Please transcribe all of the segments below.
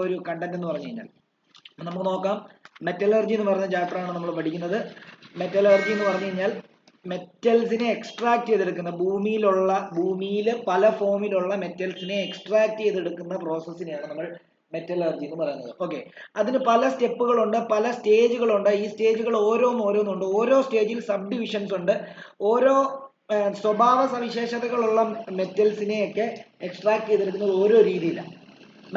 ഒരു കണ്ടന്റ് എന്ന് പറഞ്ഞു കഴിഞ്ഞാൽ നമുക്ക് നോക്കാം. മെറ്റലർജി എന്ന് പറയുന്ന ചാപ്റ്ററാണ് നമ്മൾ പഠിക്കുന്നത്. മെറ്റലർജി എന്ന് പറഞ്ഞു കഴിഞ്ഞാൽ മെറ്റൽസിനെ എക്സ്ട്രാക്ട് ചെയ്തെടുക്കുന്ന ഭൂമിയിൽ പല ഫോമിലുള്ള മെറ്റൽസിനെ എക്സ്ട്രാക്ട് ചെയ്തെടുക്കുന്ന പ്രോസസ്സിനെയാണ് നമ്മൾ മെറ്റലർജി എന്ന് പറയുന്നത്. ഓക്കെ, അതിന് പല സ്റ്റെപ്പുകളുണ്ട്, പല സ്റ്റേജുകളുണ്ട്. ഈ സ്റ്റേജുകൾ ഓരോന്നുണ്ട്. ഓരോ സ്റ്റേജിൽ സബ് ഡിവിഷൻസ് ഉണ്ട്. ഓരോ സ്വഭാവ സവിശേഷതകളുള്ള മെറ്റൽസിനെയൊക്കെ എക്സ്ട്രാക്ട് ചെയ്തെടുക്കുന്നത് ഓരോ രീതിയിലാണ്.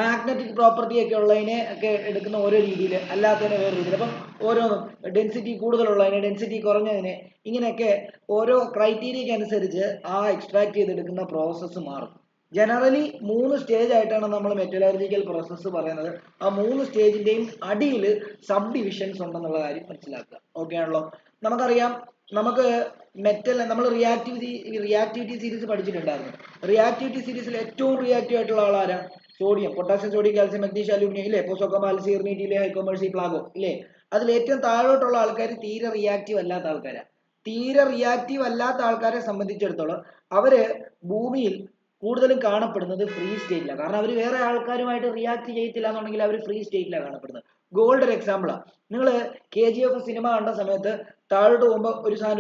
മാഗ്നറ്റിക് പ്രോപ്പർട്ടി ഒക്കെ ഉള്ളതിനെ ഒക്കെ എടുക്കുന്ന ഓരോ രീതിയിൽ, അല്ലാത്തതിനെ വേറെ രീതിയിൽ. അപ്പം ഓരോന്നും ഡെൻസിറ്റി കൂടുതലുള്ളതിനെ, ഡെൻസിറ്റി കുറഞ്ഞതിനെ, ഇങ്ങനെയൊക്കെ ഓരോ ക്രൈറ്റീരിയയ്ക്ക് അനുസരിച്ച് ആ എക്സ്ട്രാക്ട് ചെയ്തെടുക്കുന്ന പ്രോസസ്സ് മാറും. ജനറലി 3 സ്റ്റേജ് ആയിട്ടാണ് നമ്മൾ മെറ്റലർജിക്കൽ പ്രോസസ്സ് പറയുന്നത്. ആ 3 സ്റ്റേജിന്റെയും അടിയിൽ സബ് ഡിവിഷൻസ് ഉണ്ടെന്നുള്ള കാര്യം മനസ്സിലാക്കുക. ഓക്കെ ആണല്ലോ. നമുക്കറിയാം, നമുക്ക് നമ്മൾ റിയാക്ടിവിറ്റി സീരീസ് പഠിച്ചിട്ടുണ്ടായിരുന്നു. റിയാക്ടിവിറ്റി സീരീസിൽ ഏറ്റവും റിയാക്റ്റീവ് ആയിട്ടുള്ള ആളാരാ? Sodium, potassium, sodium, calcium, magnesium, aluminium ഇല്ലേ? പോസോക്കമാൽ, സീർണീറ്റിലെ, ഹൈക്കോമേഴ്സി, പ്ലാഗോ ഇല്ലേ? അതിൽ ഏറ്റവും താഴോട്ടുള്ള ആൾക്കാർ തീരെ റിയാക്റ്റീവ് അല്ലാത്ത ആൾക്കാരാണ്. തീരെ റിയാക്റ്റീവ് അല്ലാത്ത ആൾക്കാരെ സംബന്ധിച്ചിടത്തോളം അവര് ഭൂമിയിൽ കൂടുതലും കാണപ്പെടുന്നത് ഫ്രീ സ്റ്റേറ്റിലാണ്. കാരണം അവർ വേറെ ആൾക്കാരുമായിട്ട് റിയാക്ട് ചെയ്യത്തില്ല എന്നുണ്ടെങ്കിൽ അവർ ഫ്രീ സ്റ്റേറ്റിലാണ് കാണപ്പെടുന്നത്. ഗോൾഡ് ഒരു എക്സാമ്പിളാണ്. നിങ്ങൾ KGF സിനിമ കണ്ട സമയത്ത് താഴോട്ട് പോകുമ്പോൾ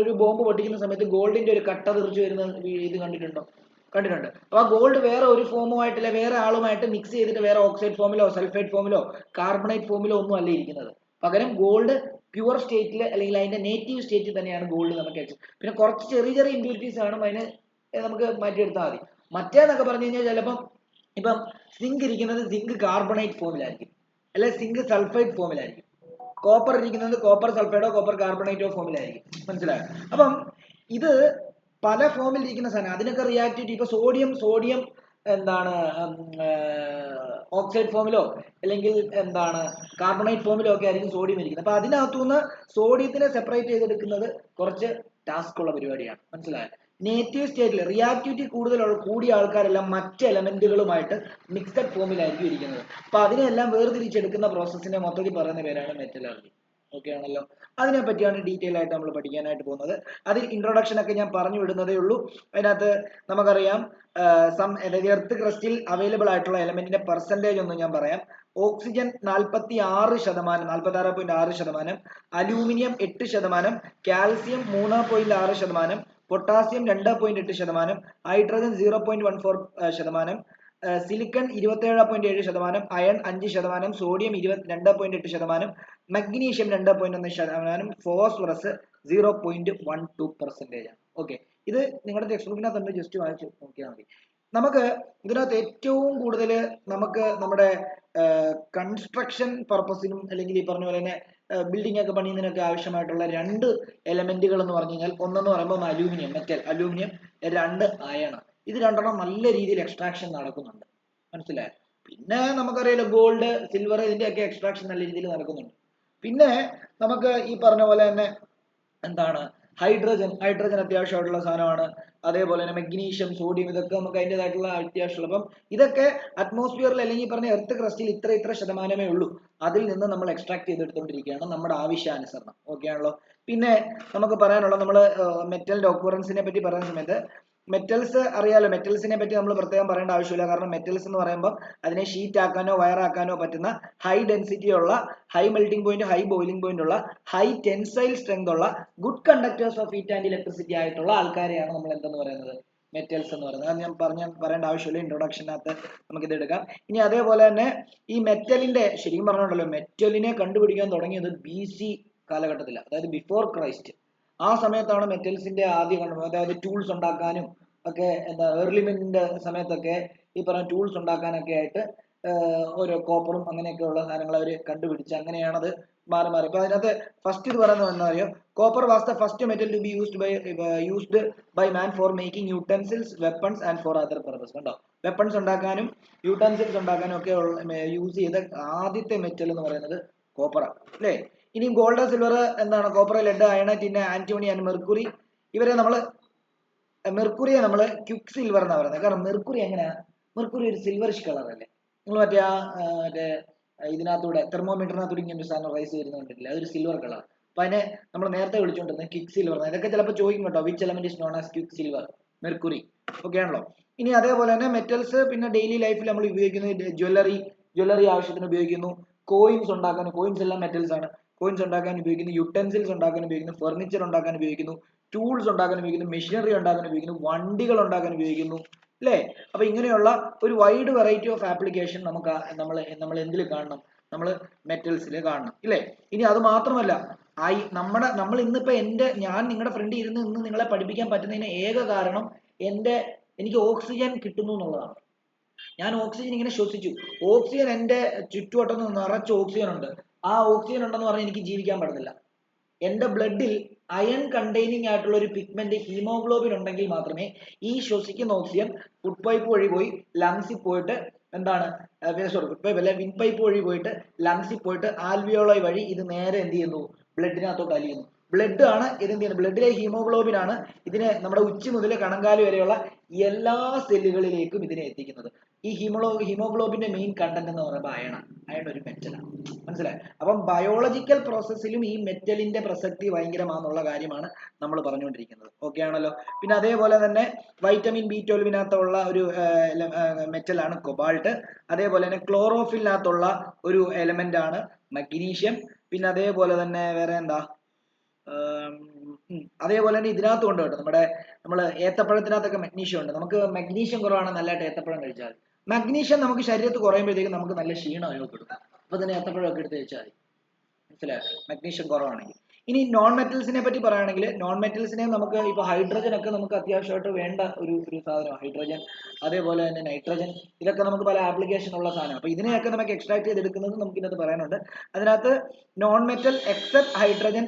ഒരു ബോംബ് പൊട്ടിക്കുന്ന സമയത്ത് ഗോൾഡിന്റെ ഒരു കട്ട തെറിച്ച് വരുന്ന ഇത് കണ്ടിട്ടുണ്ടോ? കണ്ടിട്ടുണ്ട്. അപ്പൊ ആ ഗോൾഡ് വേറെ ഒരു ഫോമുമായിട്ടില്ല, വേറെ ആളുമായിട്ട് മിക്സ് ചെയ്തിട്ട് വേറെ ഓക്സൈഡ് ഫോമിലോ സൾഫൈഡ് ഫോമിലോ കാർബണേറ്റ് ഫോമിലോ ഒന്നും അല്ല ഇരിക്കുന്നത്. പകരം ഗോൾഡ് പ്യുവർ സ്റ്റേറ്റിൽ അല്ലെങ്കിൽ അതിന്റെ നേറ്റീവ് സ്റ്റേറ്റിൽ തന്നെയാണ് ഗോൾഡ് നമുക്ക്. പിന്നെ കുറച്ച് ചെറിയ ചെറിയ ഇമ്പ്യൂരിറ്റീസ് ആണ് അതിന് നമുക്ക് മാറ്റിയെടുത്താൽ മതി. മറ്റേന്നൊക്കെ പറഞ്ഞു കഴിഞ്ഞാൽ ചിലപ്പം ഇപ്പം സിങ്ക് ഇരിക്കുന്നത് സിങ്ക് കാർബണേറ്റ് ഫോമിലായിരിക്കും, അല്ലെ സിങ്ക് സൾഫൈഡ് ഫോമിലായിരിക്കും. കോപ്പർ ഇരിക്കുന്നത് കോപ്പർ സൾഫൈഡോ കോപ്പർ കാർബണേറ്റോ ഫോമിലായിരിക്കും. മനസ്സിലായോ? അപ്പം ഇത് പല ഫോമിൽ ഇരിക്കുന്ന സാധനം, അതിനൊക്കെ റിയാക്ടിവിറ്റി. ഇപ്പൊ സോഡിയം എന്താണ് ഓക്സൈഡ് ഫോമിലോ അല്ലെങ്കിൽ കാർബണേറ്റ് ഫോമിലോ ഒക്കെ ആയിരിക്കും സോഡിയം ഇരിക്കുന്നത്. അപ്പൊ അതിനകത്തുനിന്ന് സോഡിയത്തിനെ സെപ്പറേറ്റ് ചെയ്തെടുക്കുന്നത് കുറച്ച് ടാസ്ക് ഉള്ള പരിപാടിയാണ്. മനസ്സിലായോ? നേറ്റീവ് സ്റ്റേറ്റിൽ റിയാക്ടിവിറ്റി കൂടിയ ആൾക്കാരെല്ലാം മറ്റ് എലമെന്റുകളുമായിട്ട് മിക്സഡ് ഫോമിലായിരിക്കും ഇരിക്കുന്നത്. അപ്പൊ അതിനെല്ലാം വേർതിരിച്ചെടുക്കുന്ന പ്രോസസ്സിനെ മൊത്തത്തിൽ പറയുന്ന പേരാണ് മെറ്റലർജി. ഓക്കെ ആണല്ലോ. അതിനെ പറ്റിയാണ് ഡീറ്റെയിൽ ആയിട്ട് നമ്മൾ പഠിക്കാനായിട്ട് പോകുന്നത്. അതിൽ ഇൻട്രൊഡക്ഷൻ ഒക്കെ ഞാൻ പറഞ്ഞു വിടുന്നതേ ഉള്ളൂ. അതിനകത്ത് നമുക്കറിയാം എർത്ത് ക്രസ്റ്റിൽ അവൈലബിൾ ആയിട്ടുള്ള എലമെന്റിന്റെ പെർസെന്റേജ് ഒന്ന് ഞാൻ പറയാം. Oxygen 46%, 46.6%, aluminium 8%, calcium 3.6%, potassium 2.8%, hydrogen 0.14%, silicon 27.7%, iron 5%, sodium 2.8%, magnesium 2.1%, phosphorus 0.12% ആണ്. ഓക്കെ, ഇത് നിങ്ങളുടെ ടെക്സ്റ്റ് ബുക്കിനകത്ത് ജസ്റ്റ് വായിച്ചു നോക്കിയാൽ മതി. നമുക്ക് ഇതിനകത്ത് ഏറ്റവും കൂടുതൽ നമുക്ക് നമ്മുടെ കൺസ്ട്രക്ഷൻ പർപ്പസിനും അല്ലെങ്കിൽ ഈ പറഞ്ഞ പോലെ തന്നെ ബിൽഡിംഗ് ഒക്കെ പണിയുന്നതിനൊക്കെ ആവശ്യമായിട്ടുള്ള 2 എലമെന്റുകൾ എന്ന് പറഞ്ഞു കഴിഞ്ഞാൽ, ഒന്നെന്ന് പറയുമ്പോൾ അലൂമിനിയം, അലൂമിനിയം, 2 അയൺ. ഇത് രണ്ടെണ്ണം നല്ല രീതിയിൽ എക്സ്ട്രാക്ഷൻ നടക്കുന്നുണ്ട്. മനസ്സിലായോ? പിന്നെ നമുക്കറിയാലോ ഗോൾഡ്, സിൽവർ, ഇതിന്റെയൊക്കെ എക്സ്ട്രാക്ഷൻ നല്ല രീതിയിൽ നടക്കുന്നുണ്ട്. പിന്നെ നമുക്ക് ഈ പറഞ്ഞ പോലെ തന്നെ ഹൈഡ്രജൻ അത്യാവശ്യമായിട്ടുള്ള സാധനമാണ്. അതേപോലെ തന്നെ മഗ്നീഷ്യം, സോഡിയം, ഇതൊക്കെ നമുക്ക് അതിൻ്റെതായിട്ടുള്ള അത്യാവശ്യമുള്ള. അപ്പം ഇതൊക്കെ അറ്റ്മോസ്ഫിയറിൽ അല്ലെങ്കിൽ പറഞ്ഞ എർത്ത് ക്രസ്റ്റിൽ ഇത്ര ശതമാനമേ ഉള്ളൂ. അതിൽ നിന്ന് നമ്മൾ എക്സ്ട്രാക്ട് ചെയ്തെടുത്തുകൊണ്ടിരിക്കുകയാണ് നമ്മുടെ ആവശ്യാനുസരണം. ഓക്കെ ആണല്ലോ. പിന്നെ നമുക്ക് പറയാനുള്ള, നമ്മൾ മെറ്റലിന്റെ ഒക്യുറൻസിനെ പറ്റി പറയുന്ന സമയത്ത് മെറ്റൽസ് അറിയാലോ. മെറ്റൽസിനെ പറ്റി നമ്മൾ പ്രത്യേകം പറയേണ്ട ആവശ്യമില്ല. കാരണം മെറ്റൽസ് എന്ന് പറയുമ്പോൾ അതിനെ ഷീറ്റ് ആക്കാനോ വയറാക്കാനോ പറ്റുന്ന ഹൈ ഡെൻസിറ്റി ഉള്ള, high melting point, high boiling point ഉള്ള, ഹൈ ടെൻസൈൽ സ്ട്രെങ്ത് ഉള്ള, good conductors of heat and electricity ആയിട്ടുള്ള ആൾക്കാരെയാണ് നമ്മൾ എന്തെന്ന് പറയുന്നത്, മെറ്റൽസ് എന്ന് പറയുന്നത്. അത് ഞാൻ പറയേണ്ട ആവശ്യമില്ല, ഇൻട്രൊഡക്ഷനകത്ത് നമുക്കിത് എടുക്കാം. ഇനി അതേപോലെ തന്നെ ഈ മെറ്റലിന്റെ ശരിക്കും പറഞ്ഞിട്ടുണ്ടല്ലോ, മെറ്റലിനെ കണ്ടുപിടിക്കാൻ തുടങ്ങിയത് BC കാലഘട്ടത്തിലാണ്, അതായത് ബിഫോർ ക്രൈസ്റ്റ്. ആ സമയത്താണ് മെറ്റൽസിന്റെ ആദ്യ കണ്ടുപിടുത്തം. അതായത് ടൂൾസ് ഉണ്ടാക്കാനും ഒക്കെ, എർലിമെന്റിന്റെ സമയത്തൊക്കെ ഈ പറഞ്ഞ ടൂൾസ് ഉണ്ടാക്കാനൊക്കെ ആയിട്ട് ഓരോ കോപ്പറും അങ്ങനെയൊക്കെയുള്ള സാധനങ്ങൾ അവർ കണ്ടുപിടിച്ച് അങ്ങനെയാണത് മാറി. ഇപ്പൊ അതിനകത്ത് ഫസ്റ്റ് ഇത് പറയുന്നത് എന്താ അറിയോ? Copper was the first metal to be used by man for making utensils, weapons and for other purpose. കണ്ടോ, വെപ്പൺസ് ഉണ്ടാക്കാനും യൂട്ടൻസിൽസ് ഉണ്ടാക്കാനും ഒക്കെ യൂസ് ചെയ്ത ആദ്യത്തെ മെറ്റൽ എന്ന് പറയുന്നത് കോപ്പറാണ്, അല്ലേ? ഇനി gold, silver, copper, lead, iron, tin, antimony and mercury. മെർക്കുറിയെ നമ്മൾ ക്വിക്ക് സിൽവർ എന്നാണ് പറയുന്നത്. കാരണം മെർക്കുറി എങ്ങനെയാ? മെർക്കുറി ഒരു സിൽവറിഷ് കളർ അല്ലേ? നിങ്ങൾ മറ്റേ ഇതിനകത്തൂടെ തെർമോമീറ്ററിനകത്തൂടെ ഇങ്ങനെ ഒരു സാധനം റൈസ് വരുന്നുണ്ടല്ലേ, അതൊരു സിൽവർ കളർ. അപ്പൊ അതിനെ നമ്മൾ നേരത്തെ വിളിച്ചുകൊണ്ടിരുന്നത് ക്വിക്ക് സിൽവർ. ഇതൊക്കെ ചിലപ്പോൾ ചോദിക്കും കേട്ടോ, which element is known as quick silver? Mercury. Okay ആണല്ലോ. ഇനി അതേപോലെ തന്നെ മെറ്റൽസ് പിന്നെ ഡെയിലി ലൈഫിൽ നമ്മൾ ഉപയോഗിക്കുന്നത് ജ്വല്ലറി, ജ്വല്ലറി ആവശ്യത്തിന് ഉപയോഗിക്കുന്നു, കോയിൻസ് ഉണ്ടാക്കാൻ, കോയിൻസ് എല്ലാം മെറ്റൽസ് ആണ്, കോയിൻസ് ഉണ്ടാക്കാൻ ഉപയോഗിക്കുന്നു, യുട്ടൻസിൽസ് ഉണ്ടാക്കാൻ ഉപയോഗിക്കുന്നു, ഫർണിച്ചർ ഉണ്ടാക്കാൻ ഉപയോഗിക്കുന്നു, ടൂൾസ് ഉണ്ടാക്കാൻ ഉപയോഗിക്കുന്നു, മെഷീനറി ഉണ്ടാക്കാൻ ഉപയോഗിക്കുന്നു, വണ്ടികൾ ഉണ്ടാക്കാൻ ഉപയോഗിക്കുന്നു, അല്ലേ? അപ്പൊ ഇങ്ങനെയുള്ള ഒരു വൈഡ് വെറൈറ്റി ഓഫ് ആപ്ലിക്കേഷൻ നമുക്ക് നമ്മൾ എന്തിൽ കാണണം? നമ്മൾ മെറ്റൽസിൽ കാണണം, ഇല്ലേ? ഇനി അത് മാത്രമല്ല, നമ്മൾ ഇന്നിപ്പോ ഞാൻ നിങ്ങളുടെ ഫ്രണ്ടിൽ ഇരുന്ന് ഇന്ന് നിങ്ങളെ പഠിപ്പിക്കാൻ പറ്റുന്നതിന് ഏക കാരണം എനിക്ക് ഓക്സിജൻ കിട്ടുന്നു എന്നുള്ളതാണ്. ഞാൻ ഓക്സിജൻ ഇങ്ങനെ ശ്വസിച്ചു, ഓക്സിജൻ എന്റെ ചുറ്റുവട്ടത്ത് നിറച്ച് ഓക്സിജൻ ഉണ്ട്. ആ ഓക്സിജൻ ഉണ്ടെന്ന് പറഞ്ഞാൽ എനിക്ക് ജീവിക്കാൻ പറ്റുന്നില്ല. എന്റെ ബ്ലഡിൽ അയൺ കണ്ടെയ്നിങ് ആയിട്ടുള്ള ഒരു പിഗ്മെന്റ് ഹീമോഗ്ലോബിൻ ഉണ്ടെങ്കിൽ മാത്രമേ ഈ ശ്വസിക്കുന്ന ഓക്സിജൻ ഫുഡ് പൈപ്പ് വഴി പോയി ലങ്സിൽ പോയിട്ട് ഫുഡ് പൈപ്പ് അല്ലെ, വിൻ പൈപ്പ് വഴി പോയിട്ട് ലങ്സിൽ പോയിട്ട് ആൽവിയോളി വഴി ഇത് നേരെ എന്ത് ചെയ്യുന്നു? ബ്ലഡിനകത്തോട്ട് അലിയുന്നു. ബ്ലഡ് ആണ് ഇത് എന്ത് ചെയ്യുന്നത്? ബ്ലഡിലെ ഹീമോഗ്ലോബിൻ ആണ് ഇതിനെ നമ്മുടെ ഉച്ചി മുതൽ കണങ്കാല് വരെയുള്ള എല്ലാ സെല്ലുകളിലേക്കും ഇതിനെ എത്തിക്കുന്നത്. ഈ ഹീമോഗ്ലോബിന്റെ മെയിൻ കണ്ടന്റ് എന്ന് പറയുമ്പോൾ അയൺ ഒരു മെറ്റലാണ്. മനസ്സിലായി? അപ്പം ബയോളജിക്കൽ പ്രോസസ്സിലും ഈ മെറ്റലിന്റെ പ്രസക്തി ഭയങ്കരമാണെന്നുള്ള കാര്യമാണ് നമ്മൾ പറഞ്ഞുകൊണ്ടിരിക്കുന്നത്. ഓക്കെ ആണല്ലോ? പിന്നെ അതേപോലെ തന്നെ വൈറ്റമിൻ B12 ഒരു മെറ്റലാണ് കൊബാൾട്ട്. അതേപോലെ തന്നെ ക്ലോറോഫിലിനകത്തുള്ള ഒരു എലമെന്റ് ആണ് മഗ്നീഷ്യം. പിന്നെ അതേപോലെ തന്നെ വേറെ എന്താ, അതേപോലെ തന്നെ ഇതിനകത്തും ഉണ്ട് കേട്ടോ, നമ്മൾ ഏത്തപ്പഴത്തിനകത്തൊക്കെ മഗ്നീഷ്യം ഉണ്ട്. നമുക്ക് മഗ്നീഷ്യം കുറവാണ്, നല്ലതായിട്ട് ഏത്തപ്പഴം കഴിച്ചാൽ. മഗ്നീഷ്യം നമുക്ക് ശരീരത്തിൽ കുറയുമ്പോഴത്തേക്കും നമുക്ക് നല്ല ക്ഷീണം അനുഭവപ്പെടും. അപ്പൊ തന്നെ ഏത്തപ്പഴമൊക്കെ എടുത്ത് കഴിച്ചാൽ മതി. മനസ്സിലായോ? മഗ്നീഷ്യം കുറവാണെങ്കിൽ. ഇനി നോൺ മെറ്റൽസിനെ പറ്റി പറയുകയാണെങ്കിൽ, നോൺ മെറ്റൽസിനെ നമുക്ക് ഇപ്പൊ ഹൈഡ്രജൻ ഒക്കെ നമുക്ക് അത്യാവശ്യമായിട്ട് വേണ്ട ഒരു സാധനം. ഹൈഡ്രജൻ, അതേപോലെ തന്നെ നൈട്രജൻ, ഇതൊക്കെ നമുക്ക് പല ആപ്ലിക്കേഷൻ ഉള്ള സാധനം. അപ്പൊ ഇതിനെയൊക്കെ നമുക്ക് എക്സ്ട്രാക്ട് ചെയ്തെടുക്കുന്നത് നമുക്ക് ഇതിനകത്ത് പറയാനുണ്ട്. അതിനകത്ത് non metal except hydrogen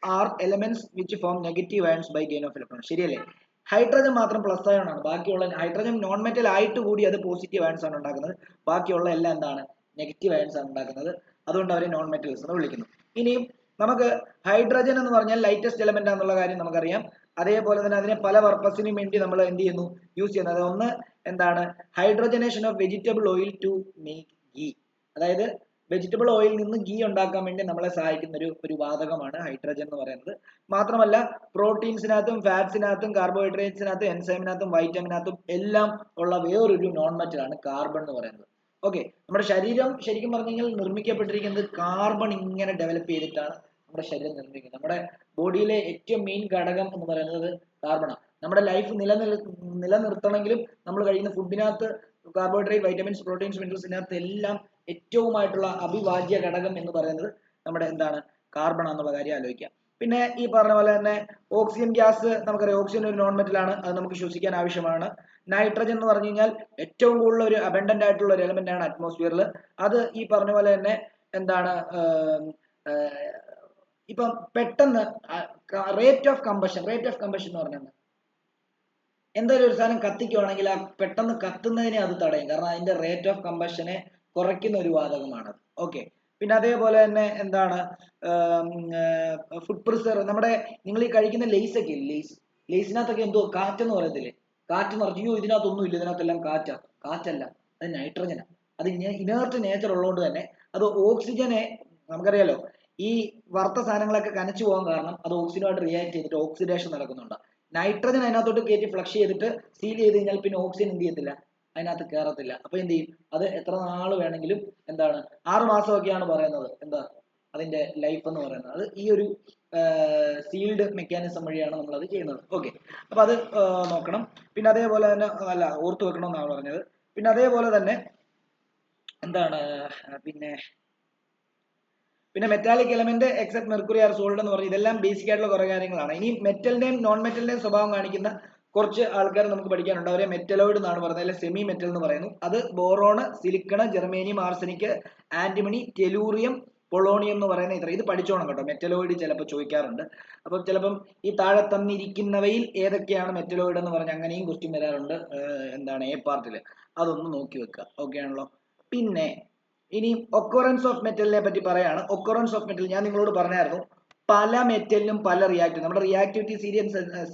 are elements which form negative ions by gain of electron. ശരിയല്ലേ? ഹൈഡ്രജൻ മാത്രം പ്ലസ് അയൺ ആണ്. ബാക്കിയുള്ള ഹൈഡ്രജൻ നോൺ മെറ്റൽ ആയിട്ട് കൂടി അത് പോസിറ്റീവ് അയൺസ് ആണ് ഉണ്ടാക്കുന്നത്. ബാക്കിയുള്ള എല്ലാം എന്താണ്? നെഗറ്റീവ് അയൺസ് ആണ് ഉണ്ടാക്കുന്നത്. അതുകൊണ്ട് അവരെ നോൺ മെറ്റൽസ് എന്ന് വിളിക്കുന്നു. ഇനിയും നമുക്ക് ഹൈഡ്രജൻ എന്ന് പറഞ്ഞാൽ ലൈറ്റസ്റ്റ് എലമെന്റ് ആണെന്നുള്ള കാര്യം നമുക്കറിയാം. അതേപോലെ തന്നെ അതിനെ പല പർപ്പസിനും വേണ്ടി നമ്മൾ എന്ത് ചെയ്യുന്നു? യൂസ് ചെയ്യുന്നത്. ഒന്ന് എന്താണ്? Hydrogenation of vegetable oil to make ghee. അതായത് വെജിറ്റബിൾ ഓയിൽ നിന്ന് ഗീ ഉണ്ടാക്കാൻ വേണ്ടി നമ്മളെ സഹായിക്കുന്ന ഒരു വാതകമാണ് ഹൈഡ്രജൻ എന്ന് പറയുന്നത്. മാത്രമല്ല പ്രോട്ടീൻസിനകത്തും ഫാറ്റ്സിനകത്തും കാർബോഹൈഡ്രേറ്റ്സിനകത്തും എൻസൈമിനകത്തും വൈറ്റമിനകത്തും എല്ലാം ഉള്ള വേറൊരു നോൺ മെറ്റലാണ് കാർബൺ എന്ന് പറയുന്നത്. ഓക്കെ, നമ്മുടെ ശരീരം ശരിക്കും പറഞ്ഞു കഴിഞ്ഞാൽ നിർമ്മിക്കപ്പെട്ടിരിക്കുന്നത് കാർബൺ ഇങ്ങനെ ഡെവലപ്പ് ചെയ്തിട്ടാണ് നമ്മുടെ ശരീരം നിർമ്മിക്കുന്നത്. നമ്മുടെ ബോഡിയിലെ ഏറ്റവും മെയിൻ ഘടകം എന്ന് പറയുന്നത് കാർബണാണ്. നമ്മുടെ ലൈഫ് നിലനിർത്തണമെങ്കിലും നമ്മൾ കഴിക്കുന്ന ഫുഡിനകത്ത് കാർബോഹൈഡ്രേറ്റ്, വൈറ്റമിൻസ്, പ്രോട്ടീൻസ്, മിനറൽസിനകത്ത് എല്ലാം ഏറ്റവുമായിട്ടുള്ള അവിഭാജ്യ ഘടകം എന്ന് പറയുന്നത് നമ്മുടെ എന്താണ്? കാർബൺ എന്നുള്ള കാര്യം ആലോചിക്കാം. പിന്നെ ഈ പറഞ്ഞ പോലെ തന്നെ ഓക്സിജൻ ഗ്യാസ് നമുക്കറിയാം. ഓക്സിജൻ ഒരു നോൺ മെറ്റൽ ആണ്, അത് നമുക്ക് ശ്വസിക്കാൻ ആവശ്യമാണ്. നൈട്രജൻ എന്ന് പറഞ്ഞു കഴിഞ്ഞാൽ ഏറ്റവും കൂടുതൽ ഒരു അബൻഡന്റ് ആയിട്ടുള്ള ഒരു എലമെന്റ് ആണ് അറ്റ്മോസ്ഫിയറിൽ. അത് ഈ പറഞ്ഞ പോലെ തന്നെ എന്താണ്, ഇപ്പം പെട്ടെന്ന് റേറ്റ് ഓഫ് കമ്പഷൻ എന്ന് പറഞ്ഞാൽ എന്തായാലും ഒരു സാധനം കത്തിക്കുവാണെങ്കിൽ ആ പെട്ടെന്ന് കത്തുന്നതിനെ അത് തടയും. കാരണം അതിന്റെ റേറ്റ് ഓഫ് കമ്പഷനെ കുറയ്ക്കുന്ന ഒരു വാതകമാണത്. ഓക്കെ, പിന്നെ അതേപോലെ തന്നെ എന്താണ്, ഫുഡ് പ്രിസർവ്. നിങ്ങൾ ഈ കഴിക്കുന്ന ലേസ് ഒക്കെ ഇല്ലേ, ലേസിനകത്തൊക്കെ എന്തോ കാറ്റെന്ന് പറയത്തില്ലേ? കാറ്റ് നിറച്ചു, ഇതിനകത്തൊന്നും ഇല്ല, ഇതിനകത്തെല്ലാം കാറ്റല്ല, അത് നൈട്രജനാണ്. അത് ഇനേർട്ട് നേച്ചർ ഉള്ളതുകൊണ്ട് തന്നെ അത് ഓക്സിജനെ, നമുക്കറിയാലോ ഈ വറുത്ത സാധനങ്ങളൊക്കെ കനച്ചു പോകാൻ കാരണം അത് ഓക്സിജനുമായിട്ട് റിയാക്ട് ചെയ്തിട്ട് ഓക്സിഡേഷൻ നടക്കുന്നുണ്ട്. നൈട്രജൻ അതിനകത്തോട്ട് കയറ്റി ഫ്ലഷ് ചെയ്തിട്ട് സീൽ ചെയ്ത് കഴിഞ്ഞാൽ പിന്നെ ഓക്സിജൻ എന്ത് ചെയ്യത്തില്ല? അതിനകത്ത് കയറത്തില്ല. അപ്പൊ എന്ത് ചെയ്യും? അത് എത്ര നാൾ വേണമെങ്കിലും എന്താണ് 6 മാസമൊക്കെയാണ് പറയുന്നത് എന്താ അതിന്റെ ലൈഫ് എന്ന് പറയുന്നത്. അത് ഈ ഒരു സീൽഡ് മെക്കാനിസം വഴിയാണ് നമ്മൾ അത് ചെയ്യുന്നത്. ഓക്കെ, അപ്പൊ അത് നോക്കണം. പിന്നെ അതേപോലെ തന്നെ ഓർത്തു വെക്കണം എന്നാണ് പറഞ്ഞത്. പിന്നെ അതേപോലെ തന്നെ എന്താണ്, പിന്നെ metallic element except mercury are sold എന്ന് പറഞ്ഞ് ഇതെല്ലാം ബേസിക് ആയിട്ടുള്ള കുറെ കാര്യങ്ങളാണ്. ഇനി മെറ്റലിന്റെയും നോൺ മെറ്റലിന്റെയും സ്വഭാവം കാണിക്കുന്ന കുറച്ച് ആൾക്കാർ നമുക്ക് പഠിക്കാനുണ്ട്. അവരെ മെറ്റലോയിഡ് എന്നാണ് പറയുന്നത്, അല്ലെങ്കിൽ സെമി മെറ്റൽ എന്ന് പറയുന്നു. അത് boron, silicon, germanium, arsenic, antimony, tellurium, polonium എന്ന് പറയുന്ന ഇത് പഠിച്ചോണം കേട്ടോ. മെറ്റലോയിഡ് ചിലപ്പോൾ ചോദിക്കാറുണ്ട്. അപ്പം ചിലപ്പം ഈ താഴെ തന്നിരിക്കുന്നവയിൽ ഏതൊക്കെയാണ് മെറ്റലോയിഡ് എന്ന് പറഞ്ഞ് അങ്ങനെയും ക്വസ്റ്റ്യൻ വരാറുണ്ട്. എന്താണ് എ പാർട്ടിൽ, അതൊന്ന് നോക്കി വെക്കുക. ഓക്കെ ആണല്ലോ? പിന്നെ ഇനി ഒക്കറൻസ് ഓഫ് മെറ്റലിനെ പറ്റി പറയാണ്. ഒക്കറൻസ് ഓഫ് മെറ്റൽ ഞാൻ നിങ്ങളോട് പറഞ്ഞായിരുന്നു, പല മെറ്റലിനും പല റിയാക്റ്റീവ്. നമ്മുടെ റിയാക്ടിവിറ്റി